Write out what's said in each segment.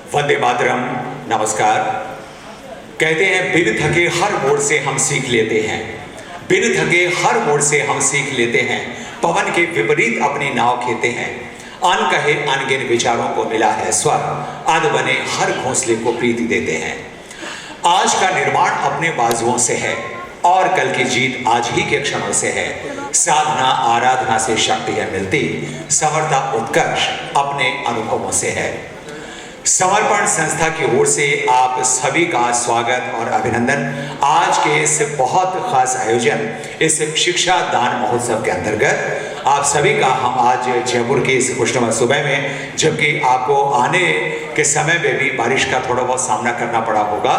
वंदे मातरम। नमस्कार। कहते हैं बिन थके हर मोड़ से हम सीख लेते हैं, बिन थके हर मोड़ से हम सीख लेते हैं, पवन के विपरीत अपनी नाव खेते हैं। अन कहे अनगिन विचारों को मिला है स्वर, अद बने हर घोंसले को प्रीति देते हैं। आज का निर्माण अपने बाजुओं से है और कल की जीत आज ही के क्षणों से है। साधना आराधना से शक्ति है मिलती, समर्था उत्कर्ष अपने अनुभवों से है। समर्पण संस्था की ओर से आप सभी का स्वागत और अभिनंदन। आज के इस बहुत खास आयोजन, इस शिक्षा दान महोत्सव के अंतर्गत आप सभी का हम आज जयपुर की इस खुशनुमा सुबह में, जबकि आपको आने के समय में भी बारिश का थोड़ा बहुत सामना करना पड़ा होगा,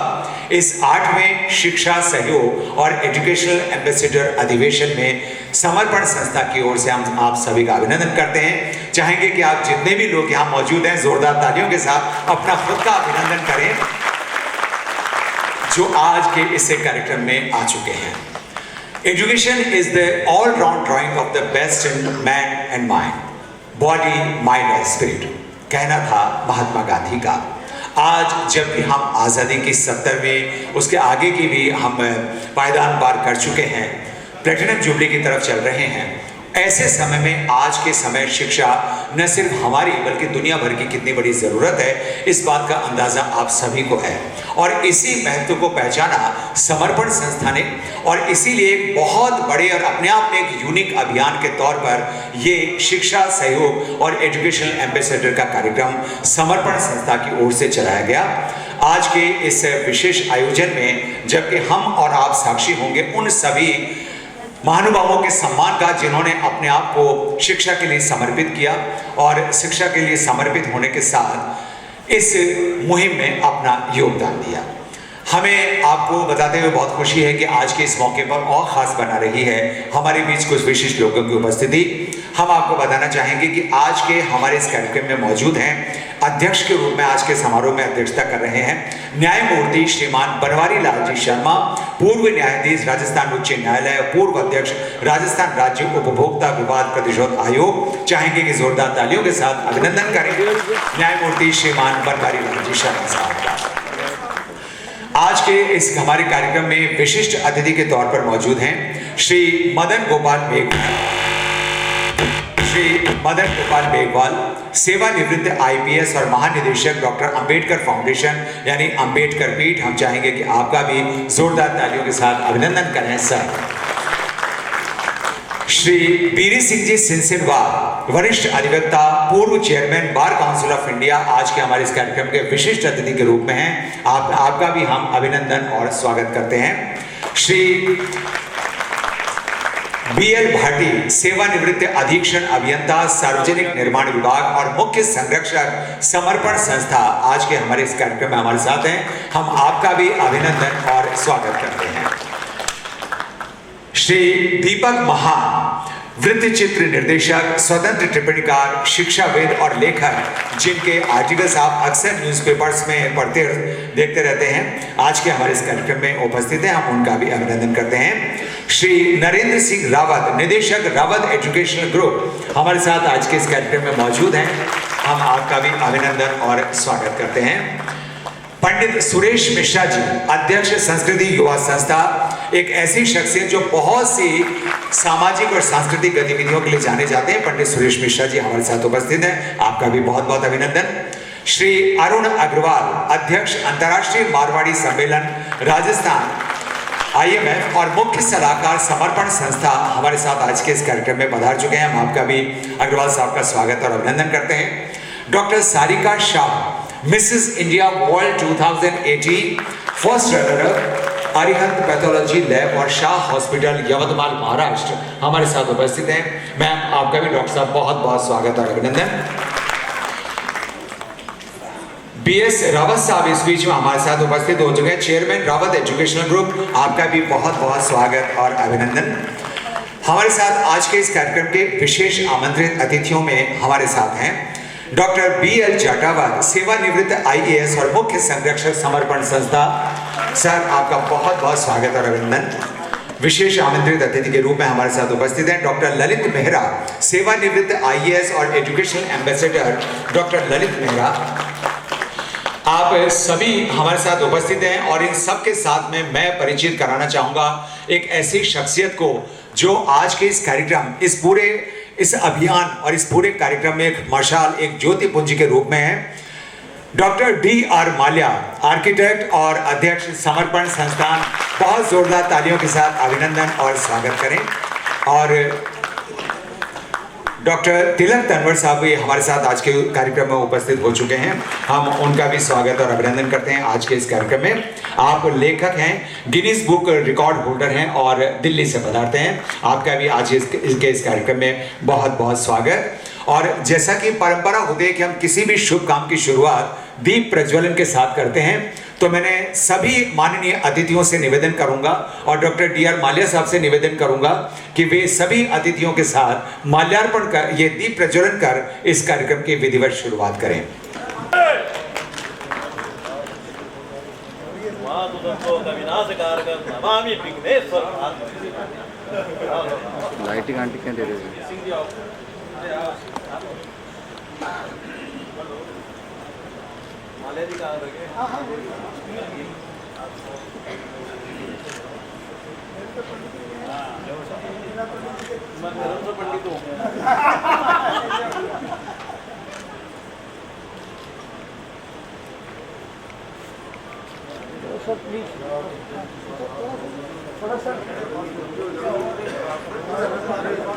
इस 8वें शिक्षा सहयोग और एजुकेशनल एम्बेसडर अधिवेशन में समर्पण संस्था की ओर से हम आप सभी का अभिनंदन करते हैं। चाहेंगे कि आप जितने भी लोग यहाँ मौजूद हैं जोरदार तालियों के साथ अपना खुद का अभिनंदन करें जो आज के इस कार्यक्रम में आ चुके हैं। Education is the all-round drawing of the best in man and mind, body, mind और spirit, कहना था महात्मा गांधी का। आज जब भी हम आज़ादी की 70वीं, उसके आगे की भी हम पायदान पार कर चुके हैं, प्लेटिनम जुबली की तरफ चल रहे हैं, ऐसे समय में आज के समय शिक्षा न सिर्फ हमारी बल्कि दुनिया भर की कितनी बड़ी ज़रूरत है, इस बात का अंदाज़ा आप सभी को है। और इसी महत्व को पहचाना समर्पण संस्था ने, और इसीलिए एक बहुत बड़े और अपने आप में एक यूनिक अभियान के तौर पर ये शिक्षा सहयोग और एजुकेशनल एम्बेसडर का कार्यक्रम समर्पण संस्था की ओर से चलाया गया। आज के इस विशेष आयोजन में जबकि हम और आप साक्षी होंगे उन सभी महानुभावों के सम्मान का जिन्होंने अपने आप को शिक्षा के लिए समर्पित किया और शिक्षा के लिए समर्पित होने के साथ इस मुहिम में अपना योगदान दिया। हमें आपको बताते हुए बहुत खुशी है कि आज के इस मौके पर और ख़ास बना रही है हमारे बीच कुछ विशिष्ट लोगों की उपस्थिति। हम आपको बताना चाहेंगे कि आज के हमारे इस कार्यक्रम में मौजूद हैं, अध्यक्ष के रूप में आज के समारोह में अध्यक्षता कर रहे हैं न्यायमूर्ति श्रीमान बनवारी लाल जी शर्मा, पूर्व न्यायाधीश राजस्थान उच्च न्यायालय, पूर्व अध्यक्ष राजस्थान राज्य उपभोक्ता विवाद प्रतिशोध आयोग। चाहेंगे कि जोरदार तालियों के साथ अभिनंदन करें न्यायमूर्ति श्रीमान बनवारी लाल जी शर्मा साहब का। आज के इस हमारे कार्यक्रम में विशिष्ट अतिथि के तौर पर मौजूद हैं श्री मदन गोपाल मेघवाल, सेवानिवृत्त आईपीएस और महानिदेशक डॉक्टर अंबेडकर फाउंडेशन यानी अंबेडकर पीठ। हम चाहेंगे कि आपका भी जोरदार तालियों के साथ अभिनंदन करें सर। श्री बीरी सिंह जी सिंसिनवाल, वरिष्ठ अधिवक्ता, पूर्व chairman bar council of India, आज के हमारे इस कार्यक्रम के विशिष्ट अतिथि के रूप में हैं। आपका भी हम अभिनंदन और स्वागत करते हैं। श्री बीएल भाटी, सेवानिवृत्त अधीक्षण अभियंता, सार्वजनिक निर्माण विभाग और मुख्य संरक्षक समर्पण संस्था, आज के हमारे इस कार्यक्रम में हमारे साथ हैं। हम आपका भी अभिनंदन और स्वागत करते हैं। श्री दीपक महान, वृत्त चित्र निर्देशक, स्वतंत्र टिप्पणीकार, शिक्षाविद और लेखक, जिनके आर्टिकल्स आप अक्सर न्यूज़पेपर्स में पढ़ते देखते रहते हैं, आज के हमारे इस कार्यक्रम में उपस्थित हैं। हम उनका भी अभिनंदन करते हैं। श्री नरेंद्र सिंह रावत, निदेशक रावत एजुकेशनल ग्रुप, हमारे साथ आज के इस कार्यक्रम में मौजूद हैं। हम आपका भी अभिनंदन और स्वागत करते हैं। पंडित सुरेश मिश्रा जी, अध्यक्ष संस्कृति युवा संस्था, एक ऐसी शख्सियत जो बहुत सी सामाजिक और सांस्कृतिक गतिविधियों के लिए जाने जाते हैं। पंडित सुरेश मिश्रा जी हमारे साथ उपस्थित हैं, आपका भी बहुत बहुत अभिनंदन। श्री अरुण अग्रवाल, अध्यक्ष अंतर्राष्ट्रीय मारवाड़ी सम्मेलन राजस्थान IMF और मुख्य सलाहकार समर्पण संस्था, हमारे साथ आज के इस कार्यक्रम में पधार चुके हैं। हम आपका भी अग्रवाल साहब का स्वागत और अभिनंदन करते हैं। Doctor Sarika Shah, Mrs India World 2018 first runner, Arihant pathology lab और शाह हॉस्पिटल यवतमाल महाराष्ट्र, हमारे साथ उपस्थित हैं। मैम आपका भी डॉक्टर साहब बहुत बहुत स्वागत और अभिनंदन। BS रावत साहब इस बीच में हमारे साथ उपस्थित हो चुके हैं, चेयरमैन रावत एजुकेशनल ग्रुप, आपका भी बहुत बहुत स्वागत और अभिनंदन। हमारे साथ आज के इस कार्यक्रम के विशेष आमंत्रित अतिथियों में हमारे साथ हैं डॉक्टर BL जाटावाल, सेवानिवृत्त IAS और मुख्य संरक्षक समर्पण संस्था। सर आपका बहुत बहुत स्वागत और अभिनंदन। विशेष आमंत्रित अतिथि के रूप में हमारे साथ उपस्थित हैं डॉक्टर ललित मेहरा, सेवानिवृत्त IAS और educational ambassador doctor Lalit Mehra. आप सभी हमारे साथ उपस्थित हैं और इन सब के साथ में मैं परिचित कराना चाहूँगा एक ऐसी शख्सियत को जो आज के इस कार्यक्रम, इस अभियान और इस पूरे कार्यक्रम में एक मशाल, एक ज्योति पुंज के रूप में है। Doctor D.R. माल्या, आर्किटेक्ट और अध्यक्ष समर्पण संस्थान। बहुत जोरदार तालियों के साथ अभिनंदन और स्वागत करें। और डॉक्टर तिलक तनवर साहब भी हमारे साथ आज के कार्यक्रम में उपस्थित हो चुके हैं। हम उनका भी स्वागत और अभिनंदन करते हैं आज के इस कार्यक्रम में। आप लेखक हैं, गिनीज बुक रिकॉर्ड होल्डर हैं और दिल्ली से पधारते हैं। आपका भी आज इस कार्यक्रम में बहुत बहुत स्वागत। और जैसा कि परंपरा होती है कि हम किसी भी शुभ काम की शुरुआत दीप प्रज्वलन के साथ करते हैं, तो मैंने सभी माननीय अतिथियों से निवेदन करूंगा और डॉक्टर D.R. माल्या साहब से निवेदन करूंगा कि वे सभी अतिथियों के साथ माल्यार्पण कर, ये दीप प्रज्वलन कर इस कार्यक्रम की विधिवत शुरुआत करें। लाइटिंग आंटी क्या दे रहे हैं?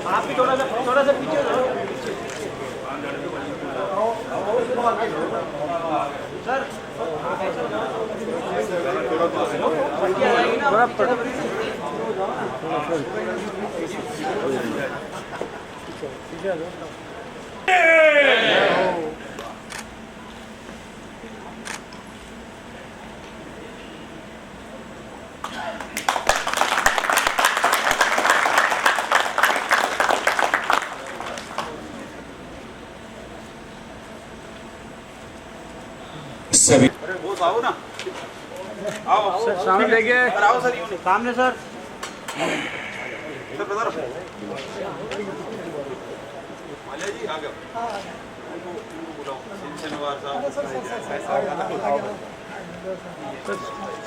आप भी थोड़ा सा पीछे सर। सभी वो आओ ना, आओ सर, सामने देखिए, आओ सर, सामने सर, सर बता रहा माल्या जी आ गए। शनिवार साहब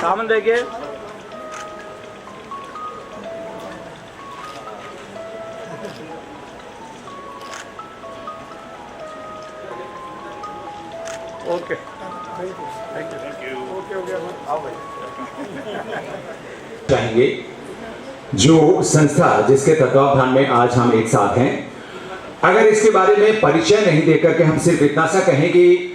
सामने देखिए। ओके, चाहेंगे जो संस्था जिसके तत्वावधान में आज हम एक साथ हैं, अगर इसके बारे में परिचय नहीं देकर के हम सिर्फ इतना सा कहें कि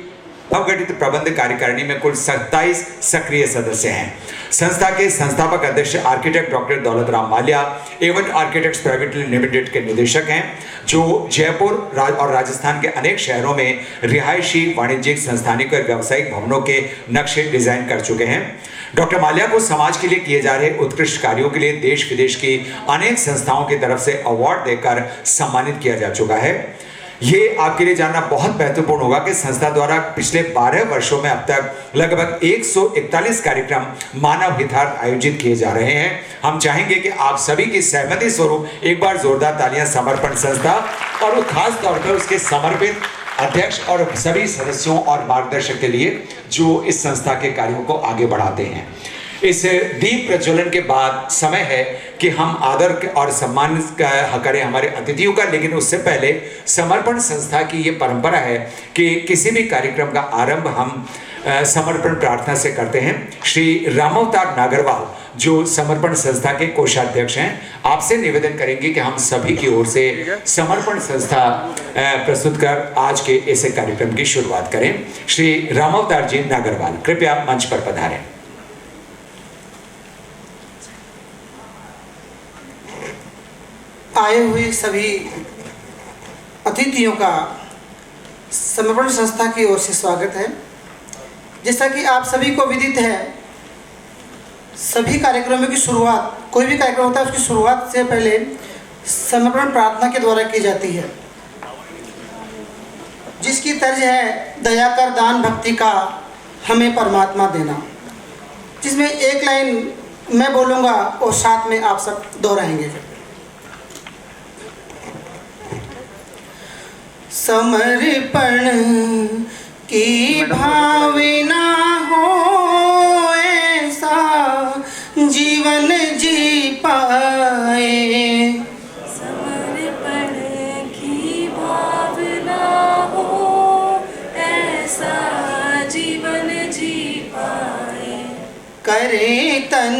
नवगठित प्रबंध कार्यकारिणी में कुल 27 सक्रिय सदस्य हैं। संस्था के संस्थापक अध्यक्ष आर्किटेक्ट डॉक्टर दौलत राम माल्या एवं आर्किटेक्ट्स प्राइवेट लिमिटेड के निदेशक हैं, जो जयपुर और राजस्थान के अनेक शहरों में रिहायशी, वाणिज्यिक, संस्थानिक और व्यावसायिक भवनों के नक्शे डिजाइन कर चुके हैं। डॉक्टर माल्या को समाज के लिए किए जा रहे उत्कृष्ट कार्यों के लिए देश विदेश की अनेक संस्थाओं की तरफ से अवार्ड देकर सम्मानित किया जा चुका है। ये आपके लिए जानना बहुत महत्वपूर्ण होगा कि संस्था द्वारा पिछले 12 वर्षों में अब तक लगभग 141 कार्यक्रम मानव हितार्थ आयोजित किए जा रहे हैं। हम चाहेंगे कि आप सभी की सहमति स्वरूप एक बार जोरदार तालियां समर्पण संस्था और खास तौर पर उसके समर्पित अध्यक्ष और सभी सदस्यों और मार्गदर्शक के लिए जो इस संस्था के कार्यों को आगे बढ़ाते हैं। इस दीप प्रज्वलन के बाद समय है कि हम आदर और सम्मान करें हमारे अतिथियों का, लेकिन उससे पहले समर्पण संस्था की ये परंपरा है कि किसी भी कार्यक्रम का आरंभ हम समर्पण प्रार्थना से करते हैं। श्री रामावतार नागरवाल जो समर्पण संस्था के कोषाध्यक्ष हैं, आपसे निवेदन करेंगे कि हम सभी की ओर से समर्पण संस्था प्रस्तुत कर आज के ऐसे कार्यक्रम की शुरुआत करें। श्री रामावतार जी नागरवाल कृपया मंच पर पधारें। आए हुए सभी अतिथियों का समर्पण संस्था की ओर से स्वागत है। जैसा कि आप सभी को विदित है, सभी कार्यक्रमों की शुरुआत, कोई भी कार्यक्रम होता है उसकी शुरुआत से पहले समर्पण प्रार्थना के द्वारा की जाती है, जिसकी तर्ज है दया कर दान भक्ति का हमें परमात्मा देना, जिसमें एक लाइन मैं बोलूँगा और साथ में आप सब दोहराएंगे। समर्पण की भावना करे तन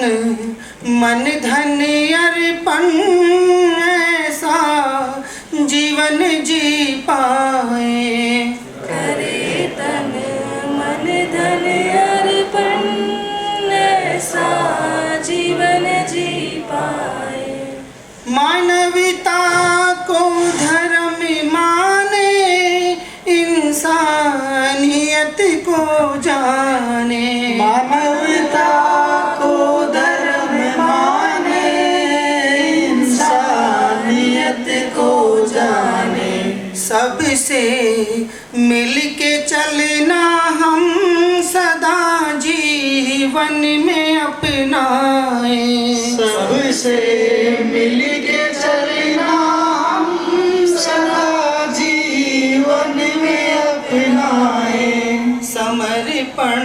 मन धन अर्पण ऐसा जीवन जी पाए। करे तन मन धन अर्पण ऐसा जीवन जी पाए। मानवता को धर्म माने इंसानियत को जाने। मानवता को धर्म माने इंसानियत को जाने। सबसे मिलके चलना हम सदा जीवन में अपनाए। सबसे मिलके चलना हम सदा जीवन में अपनाए। समर्पण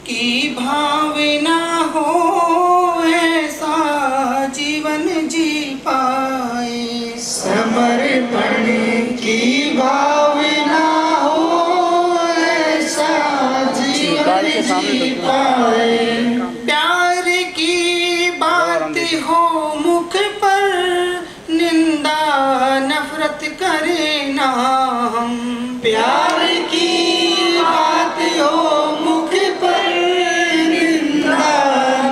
की भावना हो ऐसा जीवन जी पाए। समर्पण की भावना हो ऐसा जीवन जी पाए। प्यार की बात हो मुख पर निंदा नफरत करे ना हम। प्यार की बात हो मुख पर निंदा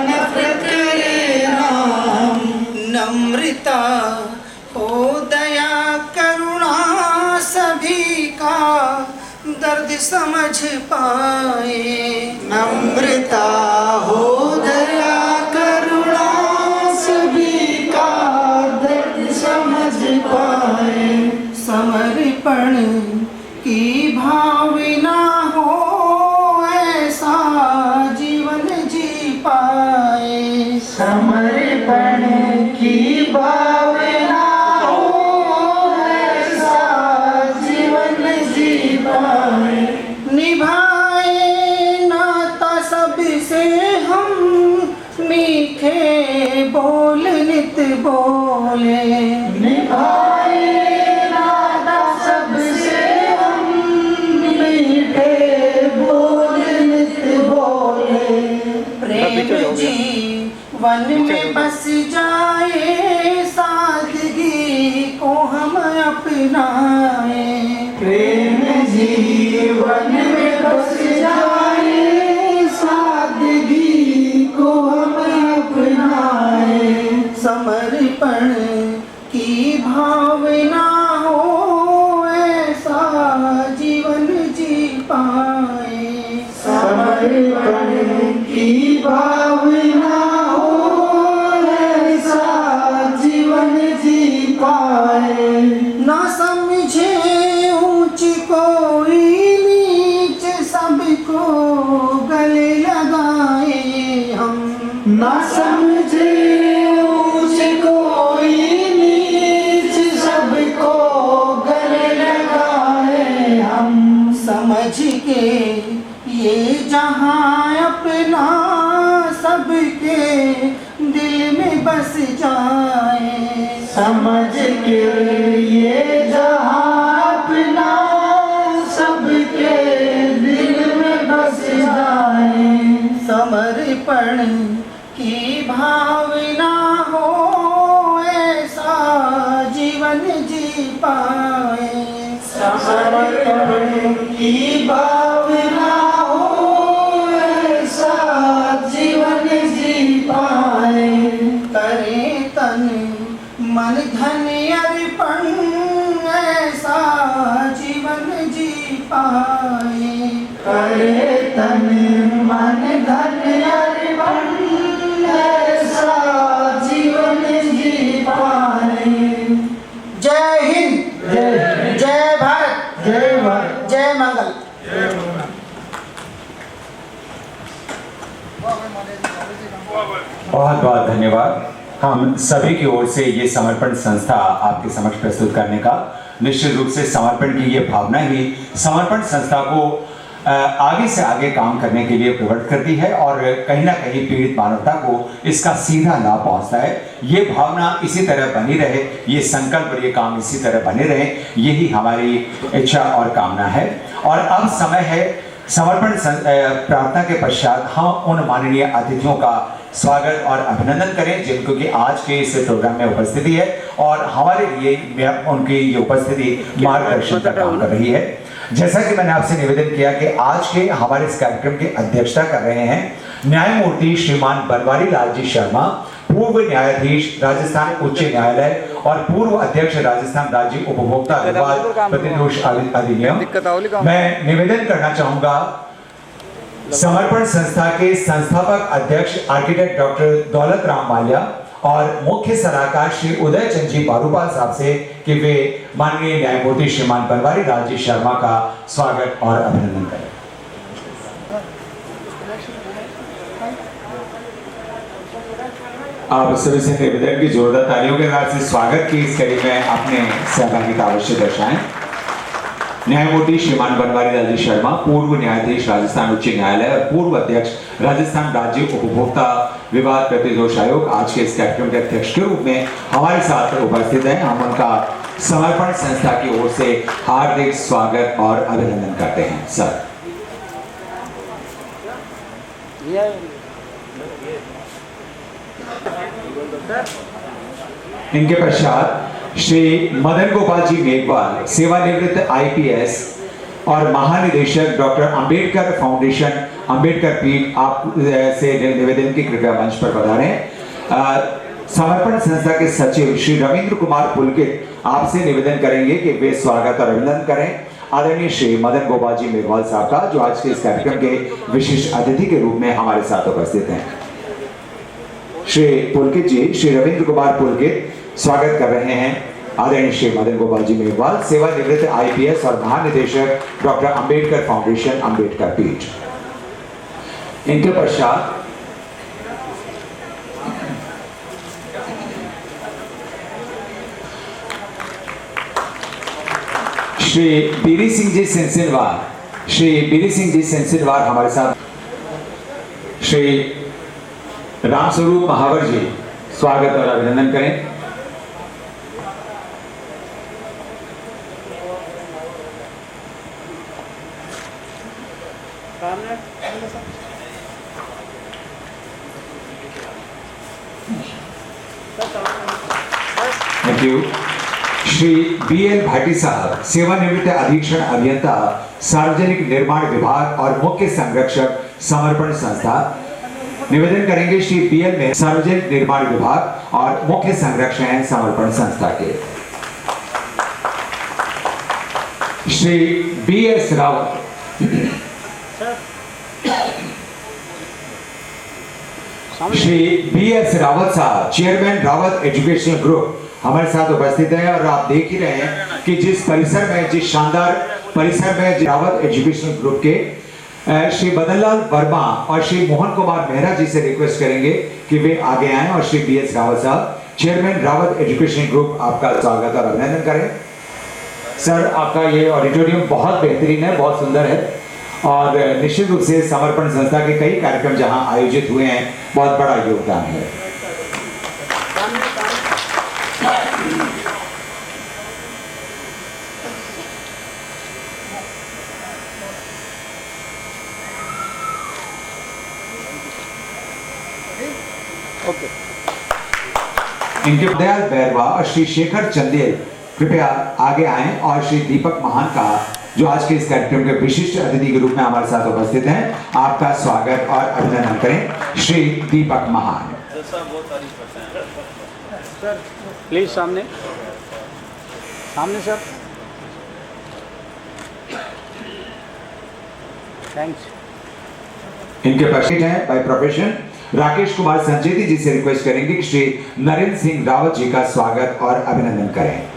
नफरत करे ना हम। नम्रता हो दया करुणा सभी का दर्द समझ पाए। नम्रता हो दया करुणा सभी का दर्द समझ पाए। समर्पण की भावना हो ऐसा जीवन जी पाए। समर्पण की भावना हो ऐसा जीवन जी पाए। निभाए नाता सबसे हम मीठे बोल नित बोले। निभाए नाता सबसे हम मीठे बोल नित बोले। प्रेम जीवन में बस जाए सादगी को हम अपनाए। प्रेम जीवन में बस जाए सादगी को हम अपनाए। समर्पण की भावना हो ऐसा जीवन जी पाए। समर्पण की भावना हो ऐसा जीवन जी पाए। न समझे ऊंच कोई नीच सबको गले लगाए हम। न समझे ऊंच कोई नीच सबको गले लगाए हम। समझ के ये जहां अपना सबके दिल में बस जाए। समझ के ये जहां अपना सबके दिल में बस जाए। समर्पण की भावना हो ऐसा जीवन जी पाए। समर्पण की भावना हो ऐसा जीवन जी पाए। करे तन मन धन अर्पण ऐसा जीवन जी पाए। करे तन मन धन अर्पण ऐसा जीवन जी पाए। जय हिंद, जय भारत, जय मंगल। बहुत बहुत धन्यवाद। हम सभी की ओर से ये समर्पण संस्था आपके समक्ष प्रस्तुत करने का, निश्चित रूप से समर्पण की ये भावना ही समर्पण संस्था को आगे से आगे काम करने के लिए प्रवृत्त करती है और कहीं ना कहीं पीड़ित मानवता को इसका सीधा लाभ पहुंचता है। ये भावना इसी तरह बनी रहे, ये संकल्प और ये काम इसी तरह बने रहे, यही हमारी इच्छा और कामना है। और अब समय है प्रार्थना के पश्चात हम उन माननीय अतिथियों का स्वागत और अभिनंदन करें जिनको कि आज के इस प्रोग्राम में उपस्थिति है और हमारे लिए उनकी ये उपस्थिति मार्गदर्शन का काम कर रही है। जैसा कि मैंने आपसे निवेदन किया कि आज के हमारे इस कार्यक्रम की अध्यक्षता कर रहे हैं न्यायमूर्ति श्रीमान बनवारी लाल जी शर्मा, पूर्व न्यायाधीश राजस्थान उच्च न्यायालय और पूर्व अध्यक्ष राजस्थान राज्य उपभोक्ता विवाद प्रतिदोष अधिनियम। मैं निवेदन करना चाहूंगा समर्पण संस्था के संस्थापक अध्यक्ष आर्किटेक्ट डॉक्टर दौलत राम माल्या और मुख्य सलाहकार श्री उदय चंद जी बारूपाल साहब से कि वे माननीय न्यायमूर्ति श्रीमान बनवारी लाल जी शर्मा का स्वागत और अभिनंदन करें। आप सभी से निवेदन की जोरदार तालियों के साथ से स्वागत की इस कड़ी में अपने सहभागिता अवश्य दर्शाएं। न्यायमूर्ति श्रीमान बनवारी लाल जी शर्मा, पूर्व न्यायाधीश राजस्थान उच्च न्यायालय और पूर्व अध्यक्ष राजस्थान राज्य उपभोक्ता विवाद प्रतिदोष आयोग, आज के इस कार्यक्रम के अध्यक्ष के रूप में हमारे साथ उपस्थित हैं। हम उनका समर्पण संस्था की ओर से हार्दिक स्वागत और अभिनंदन करते हैं। सर, इनके पश्चात श्री मदन गोपाल जी मेघवाल, सेवानिवृत्त IPS और महानिदेशक डॉक्टर अंबेडकर फाउंडेशन अंबेडकर पीठ, आप से निवेदन की कृपया मंच पर पधारें। समर्पण संस्था के सचिव श्री रविंद्र कुमार पुलकित आपसे निवेदन करेंगे कि वे स्वागत और अभिनंदन करें आदरणीय श्री मदन गोपाल जी मेघवाल साहब का, जो आज के इस कार्यक्रम के विशिष्ट अतिथि के रूप में हमारे साथ उपस्थित हैं। श्री पुलकित जी, श्री रविंद्र कुमार पुलकित स्वागत कर रहे हैं आदरणीय श्री मदन गोपाल जी मेघवाल, सेवानिवृत्त IPS और महानिदेशक डॉक्टर अंबेडकर फाउंडेशन अंबेडकर पीठ। इनके पश्चात श्री बीरी सिंह जी सिंसिनवार हमारे साथ। श्री रामस्वरूप महावर जी, स्वागत और अभिनंदन करें। Thank you. Shri BL Bhati साहब, सेवानिवृत्त अधीक्षण अभियंता सार्वजनिक निर्माण विभाग और मुख्य संरक्षक समर्पण संस्था, निवेदन करेंगे श्री BL में सार्वजनिक निर्माण विभाग और मुख्य संरक्षक हैं समर्पण संस्था के। श्री BS रावत, श्री BS रावत साहब, चेयरमैन रावत एजुकेशनल ग्रुप हमारे साथ उपस्थित है और आप देख ही रहे हैं कि जिस शानदार परिसर में रावत एजुकेशनल ग्रुप के श्री बदनलाल वर्मा और श्री मोहन कुमार मेहरा जी से रिक्वेस्ट करेंगे कि वे आगे आएं और श्री BS रावत साहब, चेयरमैन रावत एजुकेशनल ग्रुप, आपका स्वागत और अभिनंदन करें। सर, आपका ये ऑडिटोरियम बहुत बेहतरीन है, बहुत सुंदर है और निश्चित रूप से समर्पण संस्था के कई कार्यक्रम जहां आयोजित हुए हैं, बहुत बड़ा योगदान है। इनके दयाल बैरवा और श्री शेखर चंदेल कृपया आगे आएं और श्री दीपक महान का, जो आज के इस कार्यक्रम के विशिष्ट अतिथि के रूप में हमारे साथ उपस्थित हैं, आपका स्वागत और अभिनंदन करें। श्री दीपक महान। सर प्लीज सामने सर। थैंक्स। इनके पश्चिम हैं बाय प्रोफेशन राकेश कुमार संचेती जी से रिक्वेस्ट करेंगे कि श्री नरेंद्र सिंह रावत जी का स्वागत और अभिनंदन करें।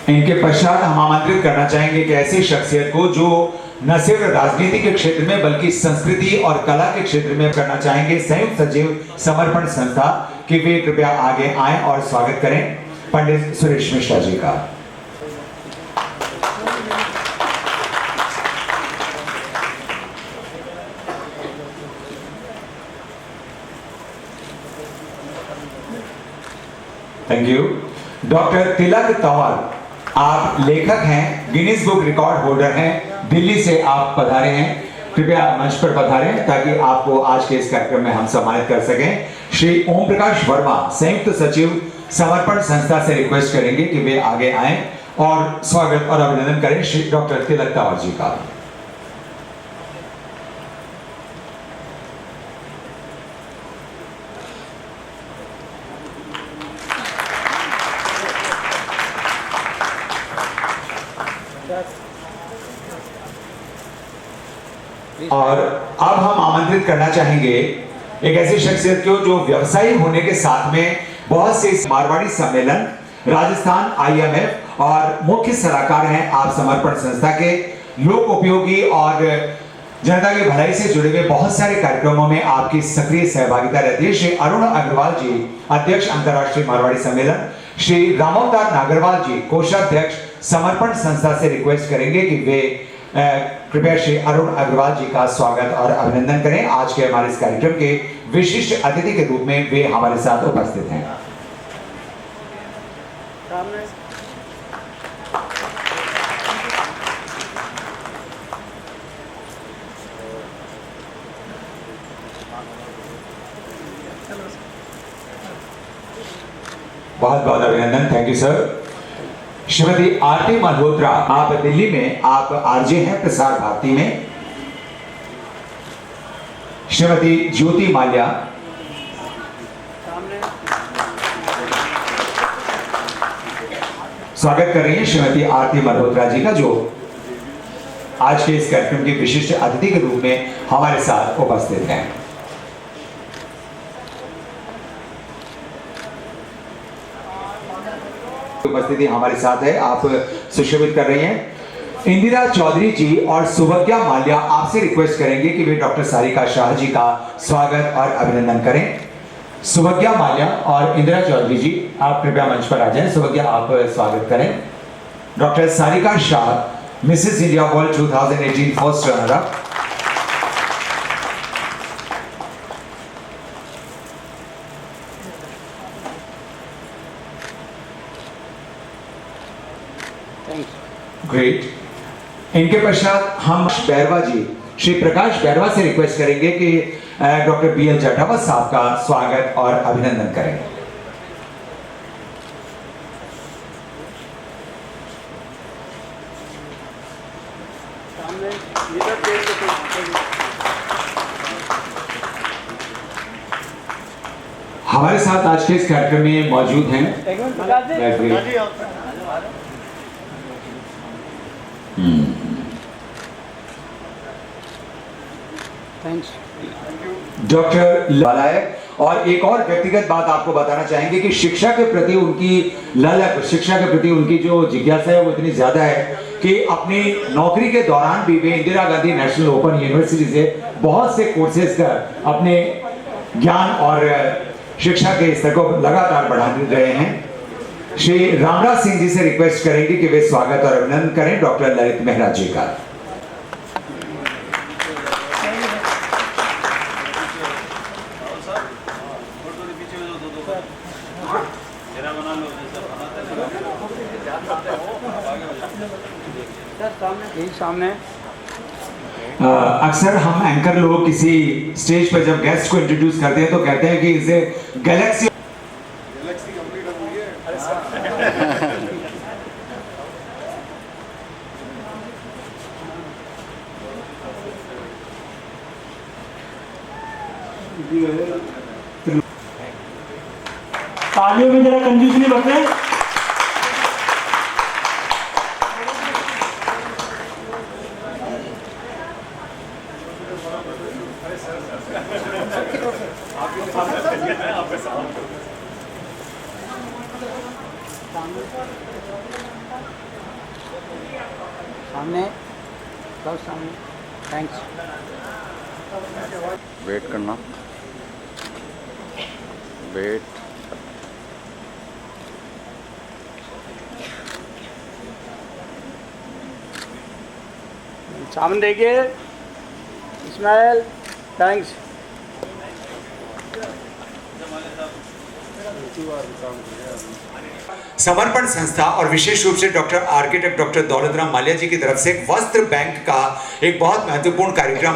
इनके पश्चात हम आमंत्रित करना चाहेंगे कि ऐसी शख्सियत को जो न सिर्फ राजनीति के क्षेत्र में बल्कि संस्कृति और कला के क्षेत्र में करना चाहेंगे, संयुक्त सचिव समर्पण संस्था, कि वे कृपया आगे आएं और स्वागत करें पंडित सुरेश मिश्रा जी का। Thank you. डॉक्टर तिलक तंवर, आप लेखक हैं, गिनीज बुक रिकॉर्ड होल्डर हैं, दिल्ली से आप पधारे हैं। कृपया मंच पर पधारें ताकि आपको आज के इस कार्यक्रम में हम सम्मानित कर सकें। श्री ओम प्रकाश वर्मा, संयुक्त सचिव, समर्पण संस्था से रिक्वेस्ट करेंगे कि वे आगे आएं और स्वागत और अभिनंदन करें श्री डॉक्टर तिलक तंवर जी का। और अब हम आमंत्रित करना चाहेंगे एक ऐसी शख्सियत को जो व्यवसायी होने के साथ में बहुत से मारवाड़ी सम्मेलन, राजस्थान IMF और मुख्य सलाहकार हैं आप समर्पण संस्था के, लोक उपयोगी और जनता की भलाई से जुड़े हुए बहुत सारे कार्यक्रमों में आपकी सक्रिय सहभागिता रहती है। श्री अरुण अग्रवाल जी, अध्यक्ष अंतर्राष्ट्रीय मारवाड़ी सम्मेलन, श्री रामोवतार नागरवाल जी, कोषाध्यक्ष समर्पण संस्था से रिक्वेस्ट करेंगे कि वे कृपया श्री अरुण अग्रवाल जी का स्वागत और अभिनंदन करें। आज के हमारे इस कार्यक्रम के विशिष्ट अतिथि के रूप में वे हमारे साथ उपस्थित हैं। बहुत बहुत अभिनंदन, थैंक यू सर। श्रीमती आरती मल्होत्रा, आप दिल्ली में आप आरजे हैं प्रसार भारती में। श्रीमती ज्योति माल्या, स्वागत कर रही हैं श्रीमती आरती मल्होत्रा जी का, जो आज के इस कार्यक्रम के विशिष्ट अतिथि के रूप में हमारे साथ उपस्थित हैं। उपस्थिति हमारे साथ है, आप सुशोभित कर रही हैं। इंदिरा चौधरी जी और सुभज्ञा माल्या, आपसे रिक्वेस्ट करेंगे कि वे डॉक्टर सारिका शाह जी का स्वागत और अभिनंदन करें। सुभज्ञा माल्या और इंदिरा चौधरी जी, आप कृपया मंच पर आ जाएं। सुभज्ञा, आप स्वागत करें। Doctor Sarika Shah, Mrs India World 2018 first runner up. Great. इनके पश्चात हम बैरवा जी, श्री प्रकाश बैरवा से रिक्वेस्ट करेंगे कि डॉक्टर BL जाटवा साहब का स्वागत और अभिनंदन करें। हमारे साथ आज के इस कार्यक्रम में मौजूद हैं डॉक्टर लालायक। और एक और व्यक्तिगत बात आपको बताना चाहेंगे कि शिक्षा के प्रति उनकी ललक, शिक्षा के प्रति उनकी जो जिज्ञासा है वो इतनी ज्यादा है कि अपनी नौकरी के दौरान भी वे Indira Gandhi national open university से बहुत से कोर्सेज कर अपने ज्ञान और शिक्षा के स्तर को लगातार बढ़ा रहे हैं। श्री रामराज सिंह जी से रिक्वेस्ट करेंगे कि वे स्वागत और अभिनंदन करें डॉक्टर ललित मेहरा जी का। सामने अक्सर हम एंकर लोग किसी स्टेज पर जब गेस्ट को इंट्रोड्यूस करते हैं तो कहते हैं कि इसे गैलेक्सी कंप्लीट हो गई है। तालियों में जरा कंजूस नहीं बरते। सामने सामने, थैंक्स। वेट करना, वेट। सामने देखिए, इस्माइल, थैंक्स। समर्पण संस्था और विशेष रूप से doctor architect doctor Daulatram Mallya ji की तरफ से एक वस्त्र बैंक का एक बहुत महत्वपूर्ण कार्यक्रम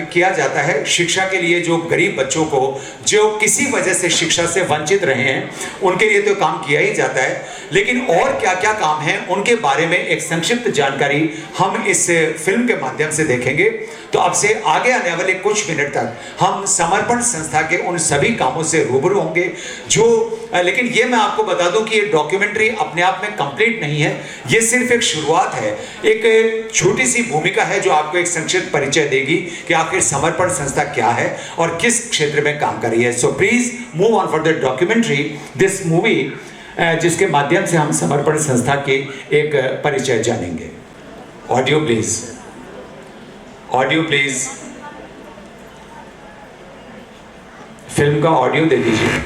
किया जाता है। शिक्षा के लिए जो गरीब बच्चों को जो किसी वजह से शिक्षा से वंचित रहे हैं उनके लिए तो काम किया ही जाता है, लेकिन और क्या क्या काम है उनके बारे में एक संक्षिप्त जानकारी हम इस फिल्म के माध्यम से देखेंगे। तो अब से आगे आने वाले कुछ मिनट तक हम समर्पण संस्था के उन सभी कामों से रूबरू होंगे जो, लेकिन ये मैं आपको बता दूं कि ये डॉक्यूमेंट्री अपने आप में कंप्लीट नहीं है, ये सिर्फ एक शुरुआत है, एक छोटी सी भूमिका है जो आपको एक संक्षिप्त परिचय देगी कि आखिर समर्पण संस्था क्या है और किस क्षेत्र में काम कर रही है। So please move on for the documentary this movie, जिसके माध्यम से हम समर्पण संस्था के एक परिचय जानेंगे। Audio please, audio please, film का ऑडियो दे दीजिए।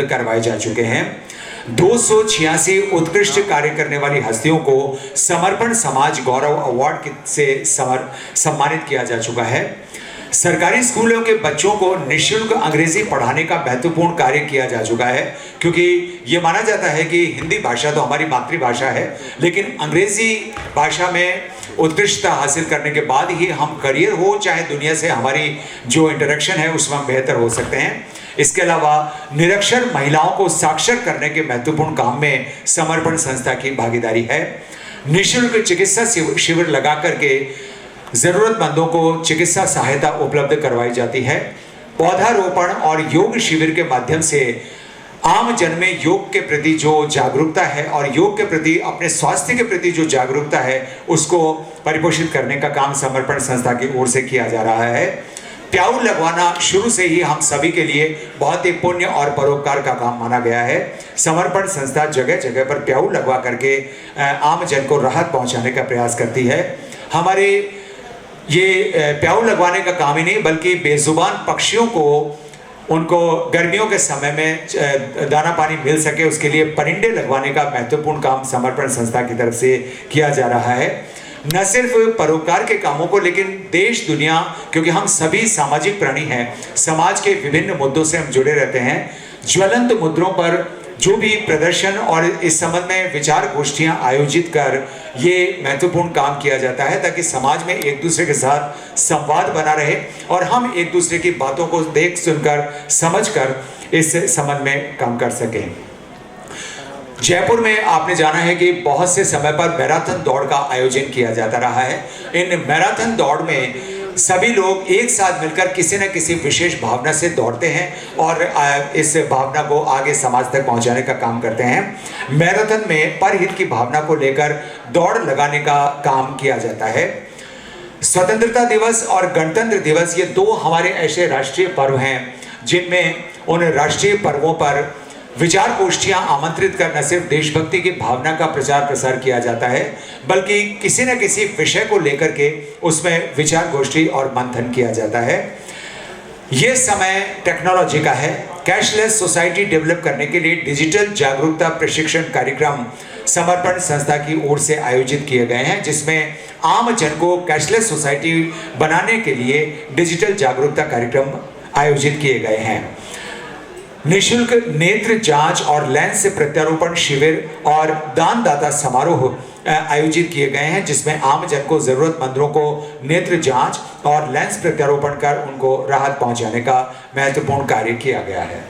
करवाए जा चुके हैं। 286 उत्कृष्ट कार्य करने वाली हस्तियों को समर्पण समाज गौरव अवार्ड से सम्मानित किया जा चुका है। सरकारी स्कूलों के बच्चों को निःशुल्क अंग्रेजी पढ़ाने का महत्वपूर्ण कार्य किया जा चुका है, क्योंकि ये माना जाता है कि हिंदी भाषा तो हमारी मातृभाषा है, लेकिन अंग्रेजी भाषा में उत्कृष्टता हासिल करने के बाद ही हम करियर हो चाहे दुनिया से हमारी जो इंटरेक्शन है उसमें हम बेहतर हो सकते हैं। इसके अलावा निरक्षर महिलाओं को साक्षर करने के महत्वपूर्ण काम में समर्पण संस्था की भागीदारी है। निःशुल्क चिकित्सा शिविर लगा करके जरूरतमंदों को चिकित्सा सहायता उपलब्ध करवाई जाती है। पौधारोपण और योग शिविर के माध्यम से आम जन में योग के प्रति जो जागरूकता है और योग के प्रति अपने स्वास्थ्य के प्रति जो जागरूकता है उसको परिपोषित करने का काम समर्पण संस्था की ओर से किया जा रहा है। प्याऊ लगवाना शुरू से ही हम सभी के लिए बहुत ही पुण्य और परोपकार का काम माना गया है। समर्पण संस्था जगह जगह पर प्याऊ लगवा करके आम जन को राहत पहुंचाने का प्रयास करती है। हमारे ये प्याऊ लगवाने का काम ही नहीं बल्कि बेजुबान पक्षियों को उनको गर्मियों के समय में दाना पानी मिल सके उसके लिए परिंदे लगवाने का महत्वपूर्ण काम समर्पण संस्था की तरफ से किया जा रहा है। न सिर्फ परोपकार के कामों को, लेकिन देश दुनिया, क्योंकि हम सभी सामाजिक प्राणी हैं, समाज के विभिन्न मुद्दों से हम जुड़े रहते हैं। ज्वलंत मुद्दों पर जो भी प्रदर्शन और इस संबंध में विचार गोष्ठियां आयोजित कर ये महत्वपूर्ण काम किया जाता है ताकि समाज में एक दूसरे के साथ संवाद बना रहे और हम एक दूसरे की बातों को देख सुनकर समझकर इस संबंध में काम कर सकें। जयपुर में आपने जाना है कि बहुत से समय पर मैराथन दौड़ का आयोजन किया जाता रहा है। इन मैराथन दौड़ में सभी लोग एक साथ मिलकर किसी न किसी विशेष भावना से दौड़ते हैं और इस भावना को आगे समाज तक पहुंचाने का काम करते हैं। मैराथन में परहित की भावना को लेकर दौड़ लगाने का काम किया जाता है। स्वतंत्रता दिवस और गणतंत्र दिवस ये दो हमारे ऐसे राष्ट्रीय पर्व हैं जिनमें उन राष्ट्रीय पर्वों पर विचार गोष्ठियां आमंत्रित कर न सिर्फ देशभक्ति की भावना का प्रचार प्रसार किया जाता है बल्कि किसी न किसी विषय को लेकर के उसमें विचार गोष्ठी और मंथन किया जाता है। ये समय टेक्नोलॉजी का है। कैशलेस सोसाइटी डेवलप करने के लिए डिजिटल जागरूकता प्रशिक्षण कार्यक्रम समर्पण संस्था की ओर से आयोजित किए गए हैं, जिसमें आम जन को कैशलेस सोसाइटी बनाने के लिए डिजिटल जागरूकता कार्यक्रम आयोजित किए गए हैं। निशुल्क नेत्र जांच और लेंस प्रत्यारोपण शिविर और दानदाता समारोह आयोजित किए गए हैं, जिसमें आम जन को जरूरतमंदों को नेत्र जांच और लेंस प्रत्यारोपण कर उनको राहत पहुंचाने का महत्वपूर्ण कार्य किया गया है।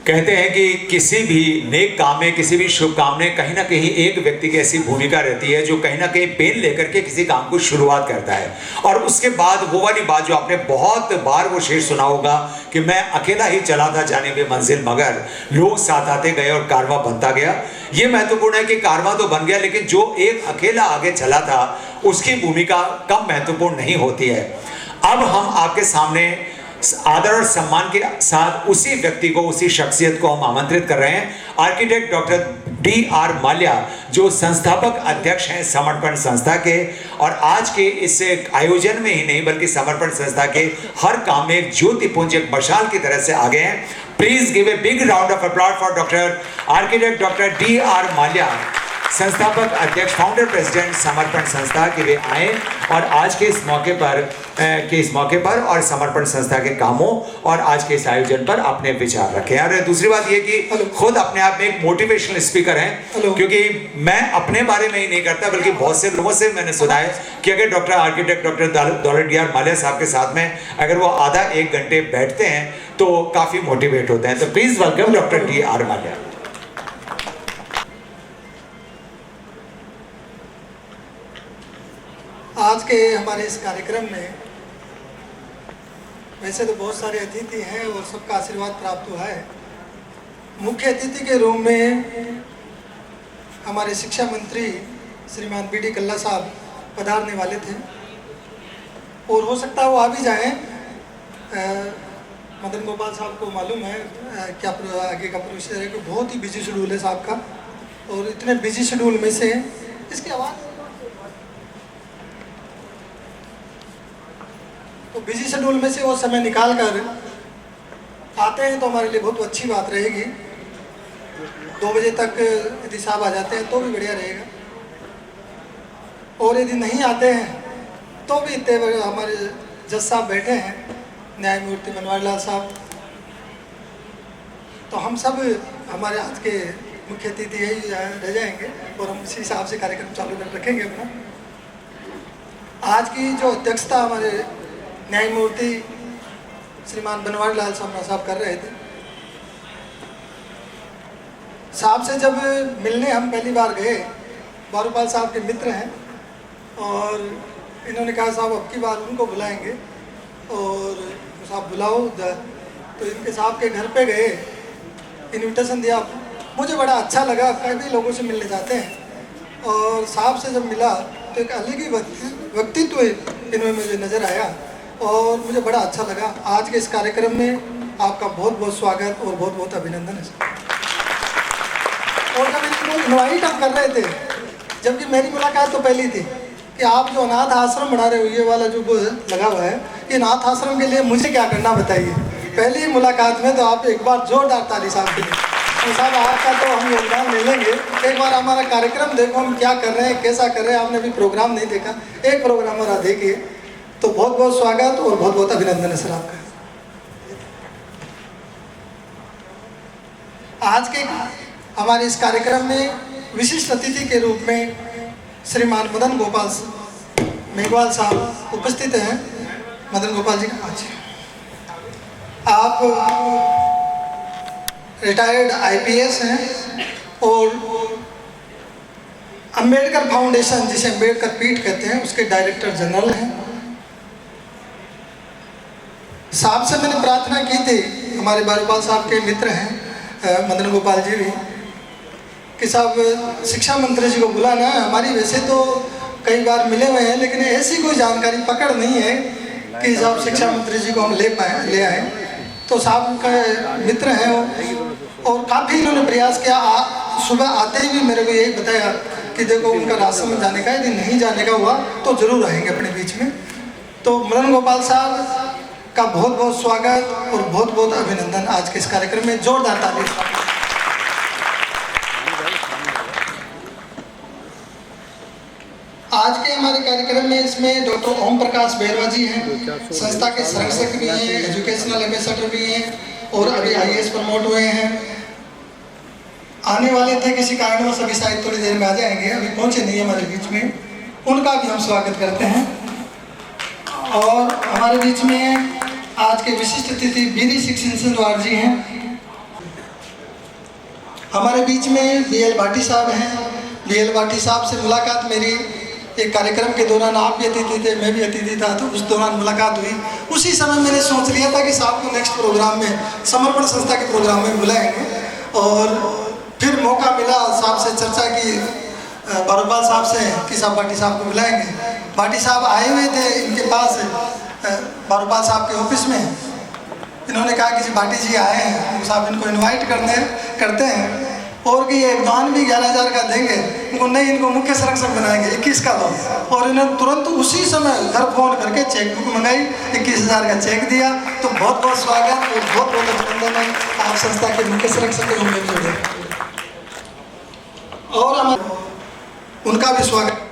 कहते हैं कि किसी भी नेक काम में, किसी भी शुभ काम में कहीं ना कहीं एक व्यक्ति की ऐसी भूमिका रहती है जो कहीं ना कहीं पेन लेकर के किसी काम को शुरुआत करता है, और उसके बाद वो वाली बात जो आपने बहुत बार वो शेर सुना होगा कि मैं अकेला ही चला था जाने में मंजिल मगर लोग साथ आते गए और कारवां बनता गया। ये महत्वपूर्ण है कि कारवां तो बन गया, लेकिन जो एक अकेला आगे चला था उसकी भूमिका कम महत्वपूर्ण नहीं होती है। अब हम आपके सामने आदर और सम्मान के साथ उसी व्यक्ति को, उसी शख्सियत को हम आमंत्रित कर रहे हैं। Architect doctor D.R. माल्या, जो संस्थापक अध्यक्ष हैं समर्पण संस्था के, और आज के इस आयोजन में ही नहीं बल्कि समर्पण संस्था के हर काम में एक ज्योतिपुंज, एक मशाल की तरह से आगे हैं। Please give a big round of applause for doctor architect doctor D.R. Mallya, संस्थापक अध्यक्ष, फाउंडर प्रेसिडेंट समर्पण संस्था, के वे आए और आज के इस मौके पर और समर्पण संस्था के कामों और आज के इस आयोजन पर अपने विचार रखें। और दूसरी बात ये कि खुद अपने आप में एक मोटिवेशनल स्पीकर हैं, क्योंकि मैं अपने बारे में ही नहीं करता बल्कि बहुत से लोगों से मैंने सुना है कि अगर doctor architect doctor D.R. Mallya साहब के साथ में अगर वो आधा एक घंटे बैठते हैं तो काफी मोटिवेट होते हैं। तो please welcome doctor D.R. Mallya. आज के हमारे इस कार्यक्रम में वैसे तो बहुत सारे अतिथि हैं और सबका आशीर्वाद प्राप्त हुआ है। मुख्य अतिथि के रूप में हमारे शिक्षा मंत्री श्रीमान B.D. कल्ला साहब पधारने वाले थे और हो सकता है वो आ भी जाएं। मदन गोपाल साहब को मालूम है क्या आगे का प्रोसीजर है कि बहुत ही बिजी शेड्यूल है साहब का, और इतने बिजी शेड्यूल में से इसकी आवाज़ तो बिजी शेड्यूल में से वो समय निकाल कर आते हैं तो हमारे लिए बहुत अच्छी बात रहेगी। 2 बजे तक यदि साहब आ जाते हैं तो भी बढ़िया रहेगा, और यदि नहीं आते हैं तो भी इतने हमारे जज साहब बैठे हैं, न्यायमूर्ति बनवारीलाल साहब, तो हम सब हमारे आज के मुख्य अतिथि यही रह जाएंगे और हम इसी हिसाब से कार्यक्रम चालू कर रखेंगे अपना। आज की जो अध्यक्षता हमारे न्यायमूर्ति श्रीमान बनवारीलाल साहब कर रहे थे। साहब से जब मिलने हम पहली बार गए, बारूपाल साहब के मित्र हैं, और इन्होंने कहा साहब अब की बार उनको बुलाएंगे, और साहब बुलाओ। तो इनके साहब के घर पे गए, इनविटेशन दिया। मुझे बड़ा अच्छा लगा, कई लोगों से मिलने जाते हैं और साहब से जब मिला तो एक अलग ही व्यक्तित्व इनमें मुझे नज़र आया और मुझे बड़ा अच्छा लगा। आज के इस कार्यक्रम में आपका बहुत बहुत स्वागत और बहुत बहुत अभिनंदन है। और जब इनको इन्वाइट हम कर रहे थे, जबकि मेरी मुलाकात तो पहली थी कि आप जो अनाथ आश्रम बना रहे हो, ये वाला जो लगा हुआ है, ये अनाथ आश्रम के लिए मुझे क्या करना बताइए। पहली मुलाकात में तो आप एक बार जोरदार ताली साहब के लिए। तो साहब आपका तो हम योगदान ले लेंगे। एक बार हमारा कार्यक्रम देखो हम क्या कर रहे हैं, कैसा कर रहे हैं। आपने भी प्रोग्राम नहीं देखा, एक प्रोग्राम हमारा देखिए। तो बहुत बहुत स्वागत और बहुत बहुत अभिनंदन है सर आपका। आज के हमारे इस कार्यक्रम में विशिष्ट अतिथि के रूप में श्रीमान मदन गोपाल मेघवाल साहब उपस्थित हैं। मदन गोपाल जी आज आप रिटायर्ड IPS हैं और अंबेडकर फाउंडेशन, जिसे अंबेडकर पीठ कहते हैं, उसके डायरेक्टर जनरल हैं। साहब से मैंने प्रार्थना की थी, हमारे बारूपाल साहब के मित्र हैं मदन गोपाल जी भी, कि साहब शिक्षा मंत्री जी को बुलाना है। हमारी वैसे तो कई बार मिले हुए हैं, लेकिन ऐसी कोई जानकारी पकड़ नहीं है कि साहब शिक्षा मंत्री जी को हम ले आए। तो साहब का मित्र हैं वो, और काफ़ी इन्होंने प्रयास किया। सुबह आते ही भी मेरे को यही बताया कि देखो उनका राजसमंद जाने का, यदि नहीं जाने का हुआ तो ज़रूर आएंगे अपने बीच में। तो मदन गोपाल साहब का बहुत बहुत स्वागत और बहुत बहुत अभिनंदन आज के इस कार्यक्रम में। जोरदार ताली। आज के हमारे कार्यक्रम में इसमें डॉक्टर ओम प्रकाश बैरवा जी हैं, संस्था के संरक्षक भी हैं, एजुकेशनल एम्बेसडर भी हैं और अभी IAS प्रमोट हुए हैं। आने वाले थे, किसी कारणवश अभी शायद थोड़ी देर में आ जाएंगे, अभी पहुंचे नहीं हमारे बीच में, उनका भी हम स्वागत करते हैं। और हमारे बीच में आज के विशिष्ट अतिथि बीरी सिंह जी हैं। हमारे बीच में BL भाटी साहब हैं। BL भाटी साहब से मुलाकात मेरी एक कार्यक्रम के दौरान, आप भी अतिथि थे, मैं भी अतिथि था, तो उस दौरान मुलाकात हुई। उसी समय मैंने सोच लिया था कि साहब को नेक्स्ट प्रोग्राम में, समर्पण संस्था के प्रोग्राम में बुलाएंगे। और फिर मौका मिला, साहब से चर्चा की बारोबाल साहब से कि साहब भाटी साहब को बुलाएंगे। भाटी साहब आए हुए थे इनके पास बारोबाल साहब के ऑफिस में। इन्होंने कहा कि भाटी जी आए हैं, साहब इनको इनवाइट करते हैं और कि ये दान भी 11,000 का देंगे। उनको नहीं, इनको मुख्य संरक्षक बनाएंगे, 21 का दो। और इन्होंने तुरंत उसी समय घर फोन करके चेक बुक मंगाई, 21,000 का चेक दिया। तो बहुत बहुत स्वागत और बहुत बहुत अभिनंदन है, आप संस्था के मुख्य संरक्षक के रूप में जुड़े। और हम उनका भी स्वागत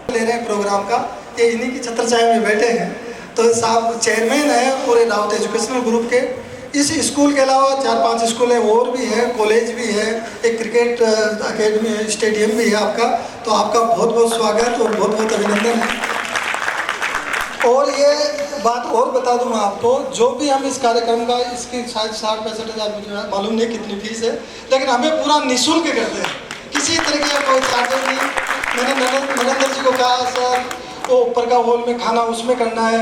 ले रहे हैं प्रोग्राम का। ये इन्हीं की छत्र छाया में बैठे हैं। तो साहब चेयरमैन है पूरे रावत एजुकेशनल ग्रुप के। इस स्कूल के अलावा 4-5 स्कूल हैं और भी है, कॉलेज भी है, एक क्रिकेट अकेडमी है, स्टेडियम भी है आपका। तो आपका बहुत बहुत स्वागत और बहुत बहुत अभिनंदन है। और ये बात और बता दूँ मैं आपको, जो भी हम इस कार्यक्रम का, इसकी शायद 60-65 हज़ार, मुझे मालूम नहीं कितनी फीस है, लेकिन हमें पूरा निःशुल्क करते हैं, किसी तरीके का कोई चार्जर नहीं। मैंने नरेंद्र जी को कहा, सर वो ऊपर का हॉल में खाना उसमें करना है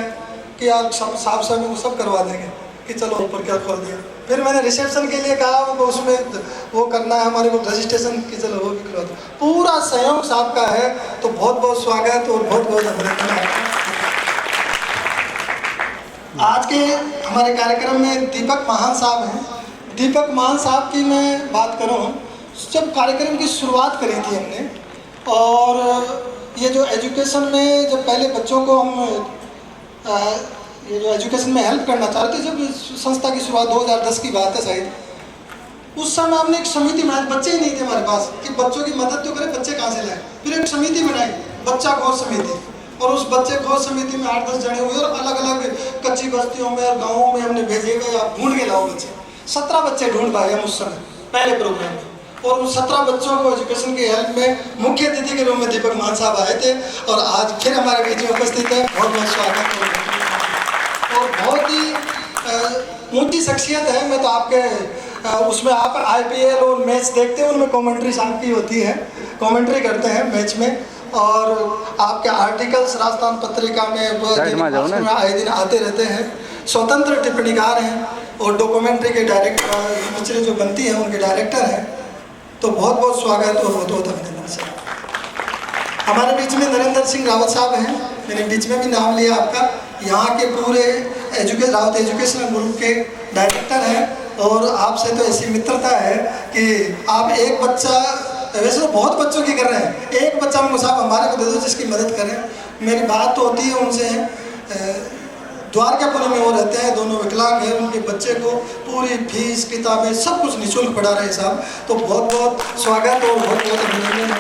कि आप सब साफ सफाई वो सब करवा देंगे, कि चलो ऊपर क्या खोल दिया। फिर मैंने रिसेप्शन के लिए कहा, वो उसमें वो करना है हमारे को रजिस्ट्रेशन की, चलो वो भी करवा दो। पूरा सहयोग साहब का है। तो बहुत बहुत स्वागत और बहुत बहुत अभिनंदन। आज के हमारे कार्यक्रम में दीपक महान साहब हैं। दीपक महान साहब की मैं बात करूं, जब कार्यक्रम की शुरुआत करी थी हमने, और ये जो एजुकेशन में जब पहले बच्चों को हम ये जो एजुकेशन में हेल्प करना चाहते थे, जब संस्था की शुरुआत 2010 की बात है शायद, उस समय हमने एक समिति बनाई। बच्चे ही नहीं थे हमारे पास कि बच्चों की मदद तो करें, बच्चे कहाँ से लाए। फिर एक समिति बनाई, बच्चा खोज समिति, और उस बच्चे खोज समिति में 8-10 जने हुए और अलग अलग कच्ची बस्तियों में और गाँवों में हमने भेजे गए, आप ढूंढ के लाओ बच्चे। 17 बच्चे ढूंढ पाए हम उस समय पहले प्रोग्राम में। और उन 17 बच्चों को एजुकेशन की हेल्प में मुख्य अतिथि के रूप में दीपक मान साहब आए थे और आज फिर हमारे बीच में उपस्थित है। बहुत बहुत स्वागत। और बहुत ही ऊंची शख्सियत है। मैं तो आपके उसमें आप IPL और मैच देखते हैं, उनमें कमेंट्री साहब की होती है, कमेंट्री करते हैं मैच में। और आपके आर्टिकल्स राजस्थान पत्रिका में आए दिन आते रहते हैं। स्वतंत्र टिप्पणीकार हैं और डॉक्यूमेंट्री के डायरेक्टर, पिक्चरें जो बनती हैं उनके डायरेक्टर हैं। तो बहुत बहुत स्वागत और बहुत बहुत अभिनंदन सर। हमारे बीच में नरेंद्र सिंह रावत साहब हैं, मैंने बीच में भी नाम लिया आपका। यहाँ के पूरे रावत एजुकेशनल ग्रुप के डायरेक्टर हैं। और आपसे तो ऐसी मित्रता है कि आप एक बच्चा, वैसे तो बहुत बच्चों की कर रहे हैं, एक बच्चा हमको साहब हमारे को दे दो जिसकी मदद करें। मेरी बात तो होती है उनसे। द्वारकापुरी में वो रहते हैं, दोनों विकलांग हैं, उनके बच्चे को पूरी फीस, किताबें सब कुछ निःशुल्क पढ़ा रहे साहब। तो बहुत बहुत स्वागत और बहुत बहुत अभिनंदन है।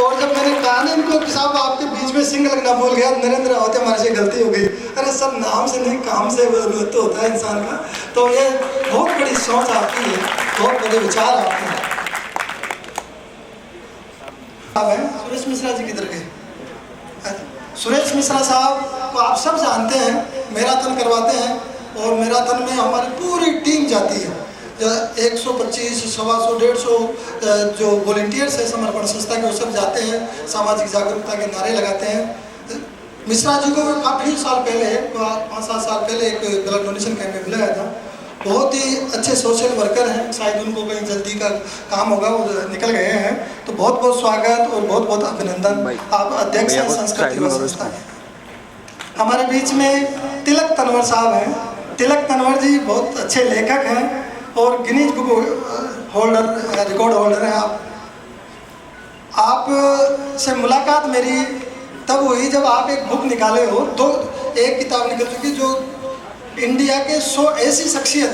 और जब मैंने कहा ना इनको कि साहब आपके बीच में सिंह लगना भूल गया, नरेंद्र होते हमारे से गलती हो गई। अरे सब नाम से नहीं, काम से तो होता है इंसान का। तो ये बहुत बड़ी सोच आपकी है, बहुत बड़े विचार आपके हैं। सुरेश मिश्रा जी किधर गए? सुरेश मिश्रा साहब को आप सब जानते हैं, मैराथन करवाते हैं और मैराथन में हमारी पूरी टीम जाती है। 125, 125, 150 जो वॉलंटियर्स है समर्पण संस्था के, वो सब जाते हैं, सामाजिक जागरूकता के नारे लगाते हैं। मिश्रा जी को काफ़ी साल पहले, 5-7 साल पहले एक ब्लड डोनेशन कैंप में बुलाया था। बहुत ही अच्छे सोशल वर्कर हैं, शायद उनको कहीं जल्दी का काम होगा, वो निकल गए हैं। तो बहुत बहुत स्वागत और बहुत बहुत अभिनंदन। आप अध्यक्ष हैं संस्कृति व संस्था के। हमारे बीच में तिलक तनवर साहब हैं। तिलक तनवर जी बहुत अच्छे लेखक हैं और Guinness book holder, record holder हैं। आप से मुलाकात मेरी तब हुई जब आप एक बुक निकाले हो। तो एक किताब निकल चुकी जो इंडिया के 100 ऐसी शख्सियत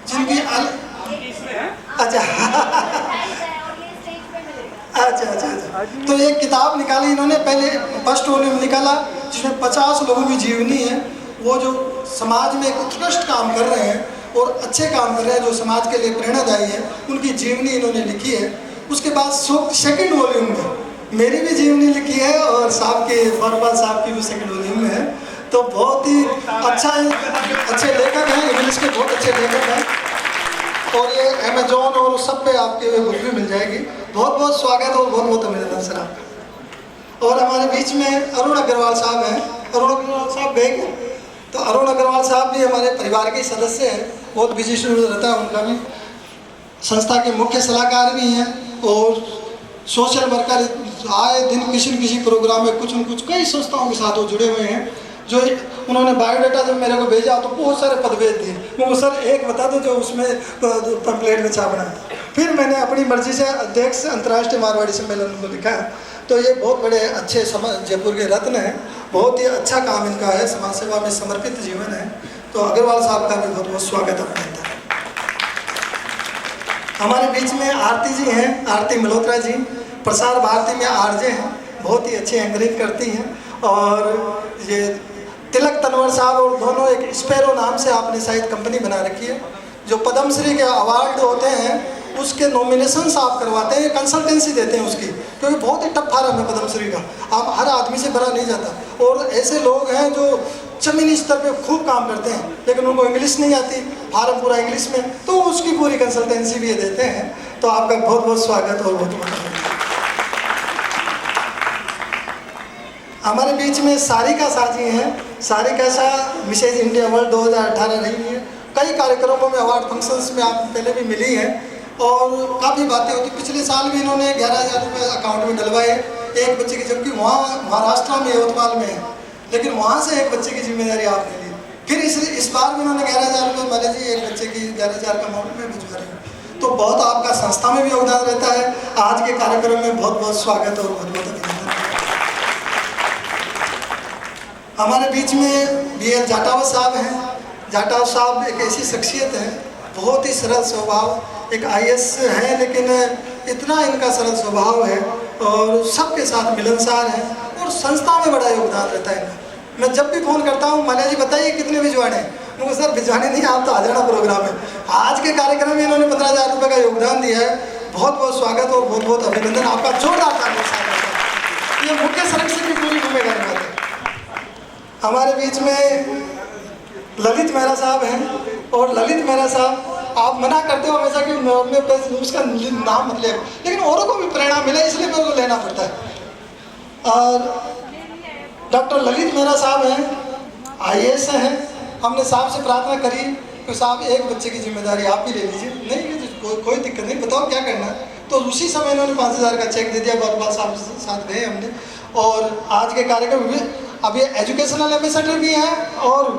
जिनकी अच्छा अच्छा अच्छा अच्छा। तो एक किताब निकाली इन्होंने, पहले फर्स्ट वॉल्यूम निकाला जिसमें 50 लोगों की जीवनी है, वो जो समाज में एक उत्कृष्ट काम कर रहे हैं और अच्छे काम कर रहे हैं, जो समाज के लिए प्रेरणादायी है, उनकी जीवनी इन्होंने लिखी है। उसके बाद सेकंड वॉल्यूम में मेरी भी जीवनी लिखी है और साहब के फरवाल साहब की भी सेकंड वॉल्यूम में है। तो बहुत ही अच्छे लेखक हैं, इंग्लिश के बहुत अच्छे लेखक हैं, और ये अमेजोन और सब पे आपके बुक भी मिल जाएगी। बहुत बहुत स्वागत और बहुत बहुत अभिनंदन सर आपका। और हमारे बीच में अरुण अग्रवाल साहब हैं। अरुण अग्रवाल साहब गए क्या? तो अरुण अग्रवाल साहब भी हमारे परिवार के सदस्य हैं, बहुत बिजी शेड्यूल रहता है उनका भी। संस्था के मुख्य सलाहकार भी हैं और सोशल वर्कर, आए दिन किसी न किसी प्रोग्राम में कुछ न कुछ कई संस्थाओं के साथ वो जुड़े हुए हैं। जो उन्होंने बायोडाटा जब मेरे को भेजा तो बहुत सारे पद भेज दिए। मुझे सर एक बता दो जो उसमें पंपलेट में छापना है। फिर मैंने अपनी मर्जी से अध्यक्ष अंतर्राष्ट्रीय मारवाड़ी सम्मेलन को लिखा। तो ये बहुत बड़े अच्छे जयपुर के रत्न हैं, बहुत ही अच्छा काम इनका है, समाज सेवा में समर्पित जीवन है। तो अग्रवाल साहब का भी बहुत बहुत स्वागत अभिनंदन। हमारे बीच में आरती जी हैं, आरती मल्होत्रा जी, प्रसार भारती में आरजे हैं, बहुत ही अच्छे एंकरिंग करती हैं। और ये तिलक तनवर साहब और दोनों एक स्पैरो नाम से आपने शायद कंपनी बना रखी है, जो पद्मश्री के अवार्ड होते हैं उसके नॉमिनेशंस आप करवाते हैं, कंसल्टेंसी देते हैं उसकी, क्योंकि बहुत ही टफ फार्म है पद्मश्री का, आप हर आदमी से बना नहीं जाता। और ऐसे लोग हैं जो जमीनी स्तर पे खूब काम करते हैं लेकिन उनको इंग्लिश नहीं आती, फार्म पूरा इंग्लिश में, तो उसकी पूरी कंसल्टेंसी भी ये देते हैं। तो आपका बहुत बहुत स्वागत और बहुत बहुत हमारे बीच में सारिका शाह जी हैं। Sarika Shah Mrs India World 2018 रही है, कई कार्यक्रमों में अवार्ड फंक्शंस में आप पहले भी मिली हैं और काफ़ी बातें होती। पिछले साल भी इन्होंने 11,000 रुपये अकाउंट में डलवाए एक बच्चे की, जबकि वहाँ महाराष्ट्र में यवतमाल में है, लेकिन वहाँ से एक बच्चे की जिम्मेदारी आपने ली। फिर इस बार भी उन्होंने 11,000 रुपये माले जी एक बच्चे की 11,000 का अमाउंट में भिजवा रहे हैं। तो बहुत आपका संस्था में भी योगदान रहता है। आज के कार्यक्रम में बहुत बहुत स्वागत और बहुत बहुत अभिनंदन। हमारे बीच में BL जाटावत साहब हैं। जाटावत साहब एक ऐसी शख्सियत है, बहुत ही सरल स्वभाव, एक IAS है लेकिन इतना इनका सरल स्वभाव है और सबके साथ मिलनसार है और संस्था में बड़ा योगदान रहता है इनका। मैं जब भी फ़ोन करता हूँ, माला जी बताइए कितने भिजवाने हैं, उनको सर भिजवाने नहीं, आप तो आ जाना प्रोग्राम में। आज के कार्यक्रम में इन्होंने 15,000 रुपये का योगदान दिया है। बहुत बहुत स्वागत और बहुत बहुत अभिनंदन, आपका जोरदार ताली। ये मुख्य सदस्य की पूरी भूमिका निभाते हैं। हमारे बीच में ललित मेहरा साहब हैं और ललित मेहरा साहब आप मना करते हो हमेशा कि मैं उसका नाम मत ले, लेकिन औरों को भी प्रेरणा मिले इसलिए मेरे को लेना पड़ता है। और डॉक्टर ललित मेहरा साहब हैं, IAS हैं। हमने साहब से प्रार्थना करी कि साहब एक बच्चे की जिम्मेदारी आप भी ले लीजिए। नहीं, कोई दिक्कत नहीं, बताओ क्या करना है। तो उसी समय इन्होंने 5,000 का चेक दे दिया। बहुत बार साहब के साथ गए हमने और आज के कार्यक्रम में अब ये एजुकेशनल एम्बेसडर भी हैं और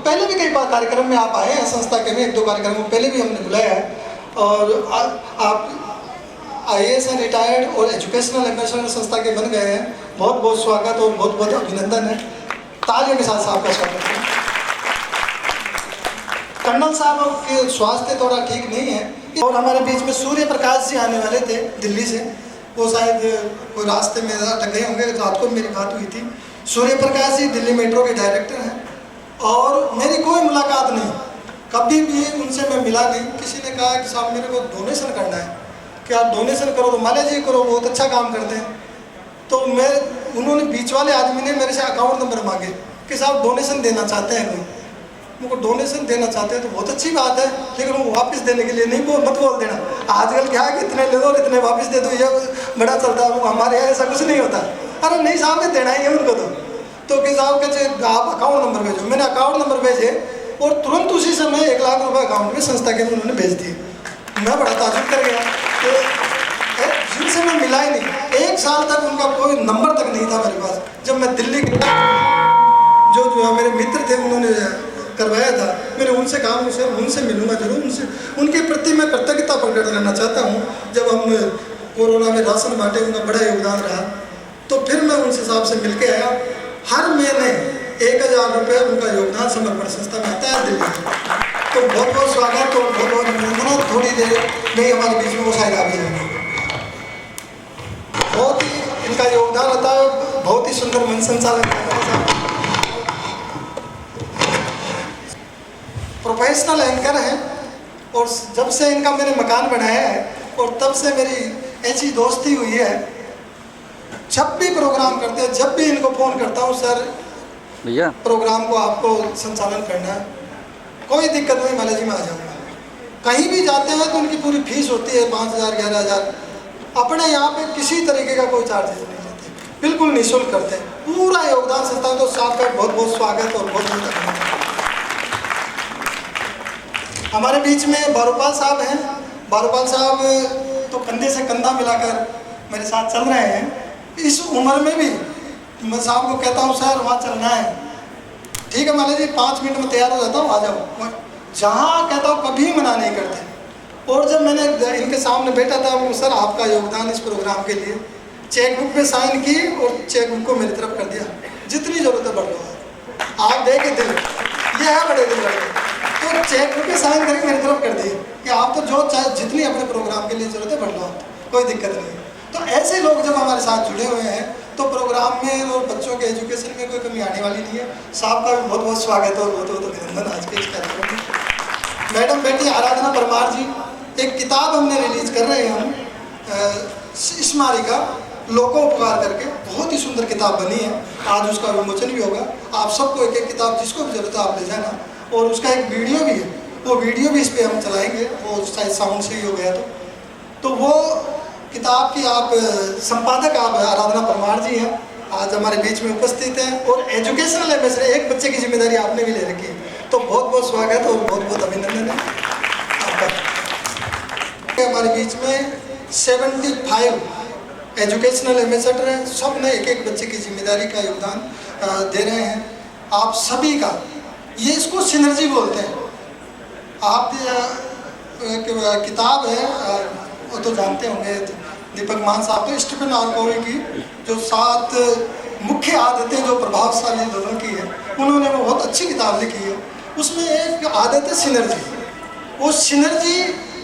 पहले भी कई बार कार्यक्रम में आप आए हैं संस्था के में, 1-2 कार्यक्रमों पहले भी हमने बुलाया है। और आप IAS हैं रिटायर्ड और एजुकेशनल एम्बेसडर संस्था के बन गए हैं। बहुत बहुत स्वागत और बहुत बहुत अभिनंदन है। तालियों के साथ साहब का स्वागत है। कर्नल साहब के स्वास्थ्य थोड़ा ठीक नहीं है और हमारे बीच में सूर्य प्रकाश जी आने वाले थे दिल्ली से, वो शायद कोई रास्ते में अटक गए होंगे, रात को मेरी बात हुई थी। सूर्य प्रकाश जी दिल्ली मेट्रो के डायरेक्टर हैं और मेरी कोई मुलाकात नहीं, कभी भी उनसे मैं मिला नहीं। किसी ने कहा कि साहब मेरे को डोनेशन करना है, कि आप डोनेशन करो तो माले जी करो, बहुत अच्छा काम करते हैं। तो उन्होंने बीच वाले आदमी ने मेरे से अकाउंट नंबर मांगे कि साहब डोनेशन देना चाहते हैं कोई। मुझको डोनेशन देना चाहते हैं तो बहुत अच्छी बात है, लेकिन वो वापस देने के लिए नहीं मत बोल देना। आजकल क्या है कि इतने ले दो और इतने वापस दे दो, ये बड़ा चलता है। हमारे यहाँ ऐसा कुछ नहीं होता। अरे नहीं साहब ने देना ही है उनको। तो कि साहब कहते आप अकाउंट नंबर भेजो। मैंने अकाउंट नंबर भेजे और तुरंत उसी समय 1 लाख रुपये अकाउंट में संस्था के उन्होंने भेज दिए। मैं बड़ा ताजुब कर गया कि जिनसे मैं मिला ही नहीं। 1 साल तक उनका कोई नंबर तक नहीं था मेरे पास। जब मैं दिल्ली गया, जो मेरे मित्र थे उन्होंने करवाया था, मैंने उनसे कहा उनसे मिलूंगा जरूर। उनके प्रति मैं कृतज्ञता प्रकट करना चाहता हूँ। जब हम कोरोना में राशन बांटे, उनका बड़ा योगदान रहा। तो फिर मैं उनसे साहब से मिल के आया। हर महीने 1,000 रुपये उनका योगदान समर्पण संस्था में आता है दिल्ली में। तो बहुत बहुत स्वागत और बहुत बहुत अभिनंदन। ना थोड़ी देर में ही हमारे बीच में वो शायद आ भी जाएंगे। बहुत ही इनका योगदान रहता है, बहुत ही सुंदर मन संचालन करता है साहब। प्रोफेशनल एंकर हैं और जब से इनका मैंने मकान बनाया है और तब से मेरी ऐसी दोस्ती हुई है, जब भी प्रोग्राम करते हैं, जब भी इनको फ़ोन करता हूँ, सर भैया प्रोग्राम को आपको संचालन करना है, कोई दिक्कत नहीं, माला जी में आ जाऊँगा। कहीं भी जाते हैं तो उनकी पूरी फीस होती है 5,000 11,000। अपने यहाँ पे किसी तरीके का कोई चार्जेस नहीं लेते, बिल्कुल निःशुल्क करते हैं, पूरा योगदान संस्था। तो साहब का बहुत बहुत स्वागत और बहुत बहुत धन्यवाद। हमारे बीच में बारूपाल साहब हैं। बारूपाल साहब तो कंधे से कंधा मिलाकर मेरे साथ चल रहे हैं। इस उम्र में भी मैं साहब को कहता हूँ, सर वहाँ चलना है, ठीक है माला जी 5 मिनट में तैयार हो जाता हूँ, आ जाओ। जहाँ कहता हूँ कभी मना नहीं करते। और जब मैंने इनके सामने बैठा था, वो सर आपका योगदान इस प्रोग्राम के लिए, चेकबुक पे साइन की और चेकबुक को मेरी तरफ कर दिया, जितनी ज़रूरत है बढ़ लो। आप देखे दिल, ये है बड़े दिल लड़के। तो चेकबुक पे साइन करके मेरी तरफ कर दिए कि आप तो जो चाहे जितनी अपने प्रोग्राम के लिए ज़रूरत है बढ़ लो, कोई दिक्कत नहीं। तो ऐसे लोग जब हमारे साथ जुड़े हुए हैं तो प्रोग्राम में और बच्चों के एजुकेशन में कोई कमी आने वाली नहीं है। साहब का भी बहुत बहुत स्वागत और बहुत बहुत अभिनंदन आज के इस कार्यक्रम में। मैडम बेटी आराधना परमार जी, एक किताब हमने रिलीज कर रहे हैं हम, स्मारिका लोकोपकार करके, बहुत ही सुंदर किताब बनी है। आज उसका विमोचन भी होगा। आप सबको एक एक किताब जिसको भी जरूरत है आप ले जाना। और उसका एक वीडियो भी है, वो वीडियो भी इस पर हम चलाएंगे, वो शायद साउंड से ही हो गया तो वो किताब की आप संपादक आप आराधना परमार जी हैं, आज हमारे बीच में उपस्थित हैं। और एजुकेशनल एम्बेसडर, एक बच्चे की जिम्मेदारी आपने भी ले रखी है, तो बहुत बहुत स्वागत और बहुत बहुत अभिनंदन है आपका। हमारे बीच में 75 एजुकेशनल एम्बेसडर हैं, सब ने एक एक बच्चे की जिम्मेदारी का योगदान दे रहे हैं। आप सभी का, ये इसको सिनर्जी बोलते हैं। आप किताब है, वो तो जानते होंगे, दीपक मान साहब तो स्टीफन आर्कोवी की जो 7 मुख्य आदतें जो प्रभावशाली लोगों की है, उन्होंने वो बहुत अच्छी किताब लिखी है। उसमें एक आदत है सिनर्जी। वो सिनर्जी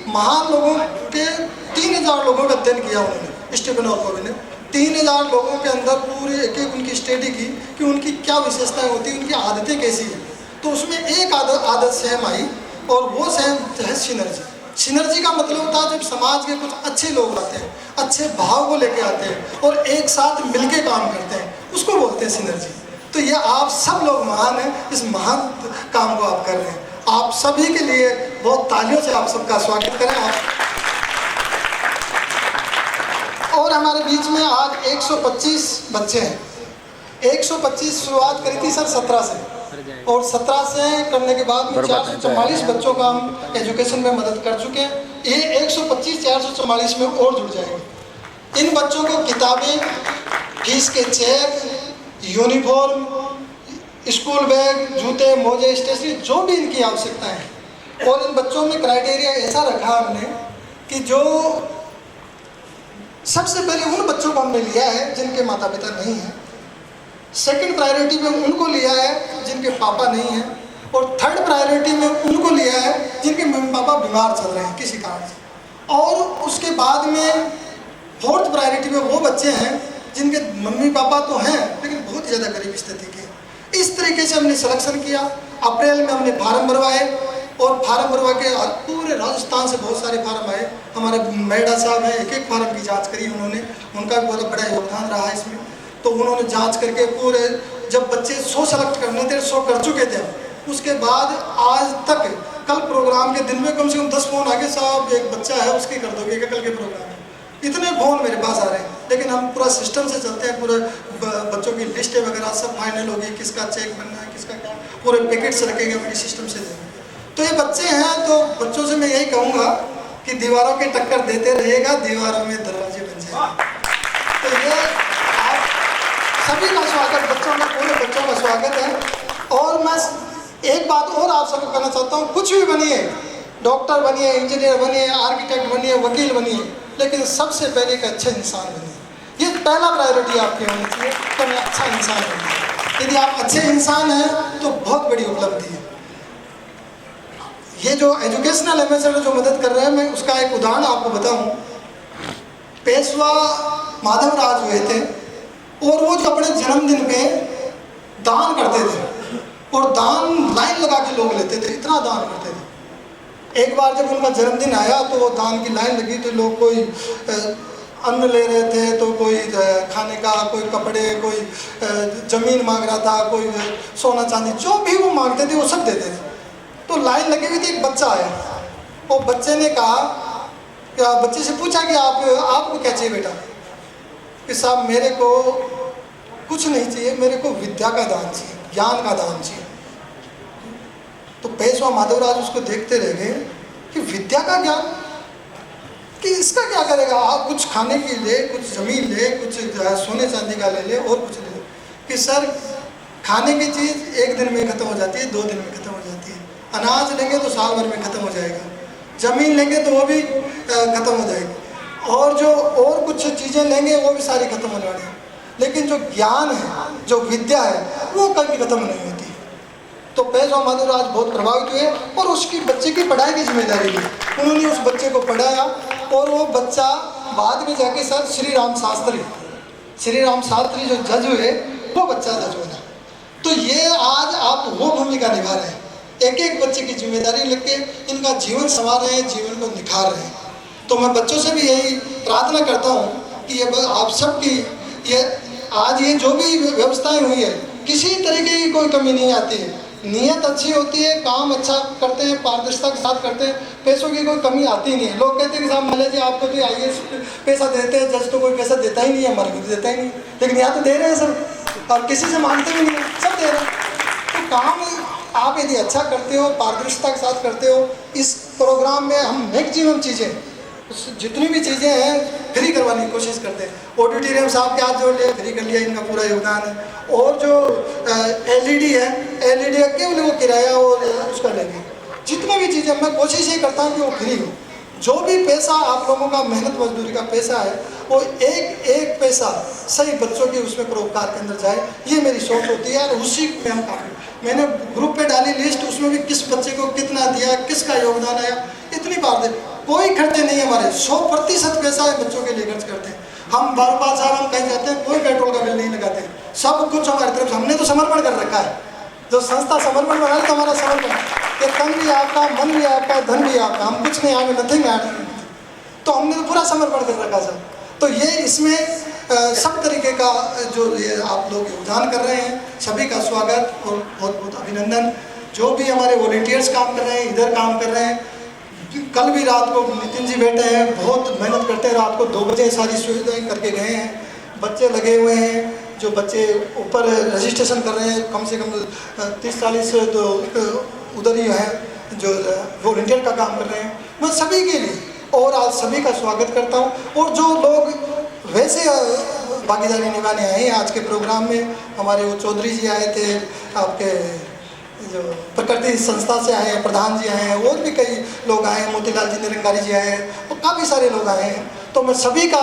महान लोगों के 3000 लोगों का अध्ययन किया उन्होंने, स्टीफन आर्कोवी ने 3000 लोगों के अंदर पूरी एक एक उनकी स्टडी की कि उनकी क्या विशेषताएं होती हैं, उनकी आदतें कैसी हैं। तो उसमें एक आदत सेम आई और वो सेम है सिनर्जी। सिनर्जी का मतलब होता है जब समाज के कुछ अच्छे लोग आते हैं, अच्छे भाव को लेके आते हैं और एक साथ मिलके काम करते हैं, उसको बोलते हैं सिनर्जी। तो ये आप सब लोग महान हैं, इस महान काम को आप कर रहे हैं। आप सभी के लिए बहुत तालियों से आप सबका स्वागत करें आप। और हमारे बीच में आज 125 बच्चे हैं। 125 शुरुआत करी थी सर 17 से, और 17 से करने के बाद में 444 बच्चों का हम एजुकेशन में मदद कर चुके हैं। ये 125 444 में और जुड़ जाएंगे। इन बच्चों को किताबें, फीस के चेक, यूनिफॉर्म, स्कूल बैग, जूते, मोजे, स्टेशनरी, जो भी इनकी आवश्यकता है। और इन बच्चों में क्राइटेरिया ऐसा रखा हमने कि जो सबसे पहले उन बच्चों को हमने लिया है जिनके माता पिता नहीं हैं, सेकंड प्रायोरिटी में उनको लिया है जिनके पापा नहीं हैं, और थर्ड प्रायोरिटी में उनको लिया है जिनके मम्मी पापा बीमार चल रहे हैं किसी कारण से, और उसके बाद में फोर्थ प्रायोरिटी में वो बच्चे हैं जिनके मम्मी पापा तो हैं लेकिन बहुत ज़्यादा गरीब स्थिति के। इस तरीके से हमने सिलेक्शन किया। अप्रैल में हमने फार्म भरवाए और फार्म भरवा के पूरे राजस्थान से बहुत सारे फार्म आए। हमारे मैडा साहब हैं, एक एक फार्म की जाँच करी उन्होंने, उनका भी बहुत बड़ा योगदान रहा है इसमें। तो उन्होंने जांच करके पूरे, जब बच्चे 100 सेलेक्ट करने थे 100 कर चुके थे। उसके बाद आज तक कल प्रोग्राम के दिन में कम से कम 10 फ़ोन आ गए, साहब एक बच्चा है उसकी कर दोगे क्या कल के प्रोग्राम में। इतने फ़ोन मेरे पास आ रहे हैं, लेकिन हम पूरा सिस्टम से चलते हैं। पूरे बच्चों की लिस्टें वगैरह सब फाइनल होगी, किसका चेक बनना है, किसका क्या, पूरे पैकेट्स रखेंगे, अपने सिस्टम से देंगे। तो ये बच्चे हैं, तो बच्चों से मैं यही कहूँगा कि दीवारों की टक्कर देते रहेगा, दीवारों में दरवाजे बन जाएंगे। तो ये सभी का स्वागत, बच्चों का, पूरे बच्चों का स्वागत है। और मैं एक बात और आप सबको कहना चाहता हूँ, कुछ भी बनिए, डॉक्टर बनिए, इंजीनियर बनिए, आर्किटेक्ट बनिए, वकील बनिए, लेकिन सबसे पहले एक अच्छे इंसान बनिए। ये पहला प्रायोरिटी आपकी होनी चाहिए कि मैं अच्छा इंसान बनिए। यदि आप अच्छे इंसान हैं तो बहुत बड़ी उपलब्धि है। ये जो एजुकेशनल एम्बेसडर जो मदद कर रहे हैं, मैं उसका एक उदाहरण आपको बताऊं। पेशवा माधवराज हुए थे और वो जो अपने जन्मदिन पे दान करते थे और दान लाइन लगा के लोग लेते थे, इतना दान करते थे। एक बार जब उनका जन्मदिन आया तो वो दान की लाइन लगी, तो लोग कोई अन्न ले रहे थे, तो कोई खाने का, कोई कपड़े, कोई ज़मीन मांग रहा था, कोई सोना चांदी, जो भी वो मांगते थे वो सब देते थे। तो लाइन लगी हुई थी, एक बच्चा आया और बच्चे ने कहा, क्या बच्चे से पूछा कि आपको क्या चाहिए बेटा? कि साहब मेरे को कुछ नहीं चाहिए, मेरे को विद्या का दान चाहिए, ज्ञान का दान चाहिए। तो पेशवा माधवराज उसको देखते रह गए कि विद्या का ज्ञान, कि इसका क्या करेगा? आप कुछ खाने की ले, कुछ ज़मीन ले, कुछ सोने चांदी का ले ले और कुछ ले ले। कि सर खाने की चीज़ एक दिन में ख़त्म हो जाती है, 2 दिन में ख़त्म हो जाती है। अनाज लेंगे तो साल भर में ख़त्म हो जाएगा, ज़मीन लेंगे तो वो भी ख़त्म हो जाएगी, और जो और कुछ चीज़ें लेंगे वो भी सारी ख़त्म होने वाली है। लेकिन जो ज्ञान है, जो विद्या है, वो कभी ख़त्म नहीं होती। तो पेशवा माधवराज बहुत प्रभावित हुए और उसकी बच्चे की पढ़ाई की जिम्मेदारी ली। उन्होंने उस बच्चे को पढ़ाया और वो बच्चा बाद में जाके सर श्री राम शास्त्री जो जज हुए, वो बच्चा जज बना। तो ये आज आप वो भूमिका निभा रहे हैं, एक एक बच्चे की जिम्मेदारी लेके इनका जीवन संवार रहे हैं, जीवन को निखार रहे हैं। तो मैं बच्चों से भी यही प्रार्थना करता हूँ कि ये आप सबकी ये आज ये जो भी व्यवस्थाएं हुई है, किसी तरीके की कोई कमी नहीं आती है। नीयत अच्छी होती है, काम अच्छा करते हैं, पारदर्शिता के साथ करते हैं, पैसों की कोई कमी आती नहीं है। लोग कहते हैं कि साहब मले जी आपको भी IAS पैसा देते हैं, जज तो कोई पैसा देता ही नहीं है, हमारे को तो देता ही नहीं, लेकिन यहाँ तो दे रहे हैं सब, और किसी से मांगते भी नहीं है, सब दे रहे हैं। तो काम आप यदि अच्छा करते हो, पारदर्शिता के साथ करते हो, इस प्रोग्राम में हम मैक्सिमम चीज़ें, जितनी भी चीज़ें हैं फ्री करवाने की कोशिश करते हैं। ऑडिटोरियम साहब के हाथ जोड़ लिया, फ्री कर लिया, इनका पूरा योगदान है। और जो LED है, LED का केवल वो किराया और उसका लेंगे। जितनी भी चीज़ें मैं कोशिश ये करता हूँ कि वो फ्री हो। जो भी पैसा आप लोगों का मेहनत मजदूरी का पैसा है, वो एक एक पैसा सही बच्चों के उसमें परोपकार के अंदर जाए, ये मेरी सोच होती है। और उसी में हम काम, मैंने ग्रुप पे डाली लिस्ट, उसमें भी किस बच्चे को कितना दिया, किसका योगदान आया, इतनी बार दे। कोई खर्चे नहीं है हमारे, 100% पैसा है बच्चों के लिए खर्च करते हैं हम। 12 साल हम कहीं जाते हैं, कोई पेट्रोल का बिल नहीं लगाते, सब कुछ हमारी तरफ से। हमने तो समर्पण कर रखा है, जो संस्था समर्पण बना तो हमारा समर्पण, कि तन भी आपका, मन भी आपका, धन भी आपका, हम कुछ नहीं, हमें नथिंग ऐड, तो हमने तो पूरा समर्पण कर रखा सर। तो ये इसमें सब तरीके का जो ये आप लोग योगदान कर रहे हैं, सभी का स्वागत और बहुत बहुत अभिनंदन। जो भी हमारे वॉलंटियर्स काम कर रहे हैं, इधर काम कर रहे हैं, कल भी रात को नितिन जी बैठे हैं, बहुत मेहनत करते हैं, रात को 2 बजे सारी सुविधाएं करके गए हैं। बच्चे लगे हुए हैं, जो बच्चे ऊपर रजिस्ट्रेशन कर रहे हैं, कम से कम 30-40 तो उधर ही हैं जो वॉलंटियर का काम कर रहे हैं। मैं सभी के लिए और आज सभी का स्वागत करता हूँ। और जो लोग वैसे भागीदारी निभाने आए हैं आज के प्रोग्राम में, हमारे वो चौधरी जी आए थे, आपके जो प्रकृति संस्था से आए हैं, प्रधान जी आए हैं, और भी कई लोग आए हैं, मोतीलाल जी निरंकारी जी आए हैं, और काफ़ी सारे लोग आए हैं। तो मैं सभी का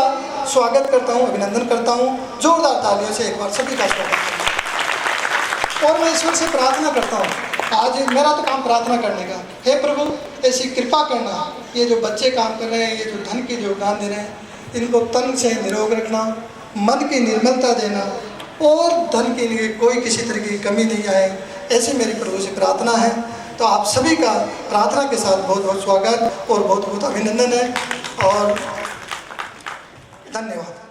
स्वागत करता हूँ, अभिनंदन करता हूँ। जोरदार तालियों से एक बार सभी का स्वागत करता हूँ। और मैं ईश्वर से प्रार्थना करता हूँ, आज मेरा तो काम प्रार्थना करने का, हे प्रभु ऐसी कृपा करना, ये जो बच्चे काम कर रहे हैं, ये जो धन की योगदान दे रहे हैं, इनको तन से निरोग रखना, मन की निर्मलता देना, और धन की कोई किसी तरह की कमी नहीं आए, ऐसी मेरी प्रभु से प्रार्थना है। तो आप सभी का प्रार्थना के साथ बहुत बहुत स्वागत और बहुत बहुत अभिनंदन है, और धन्यवाद।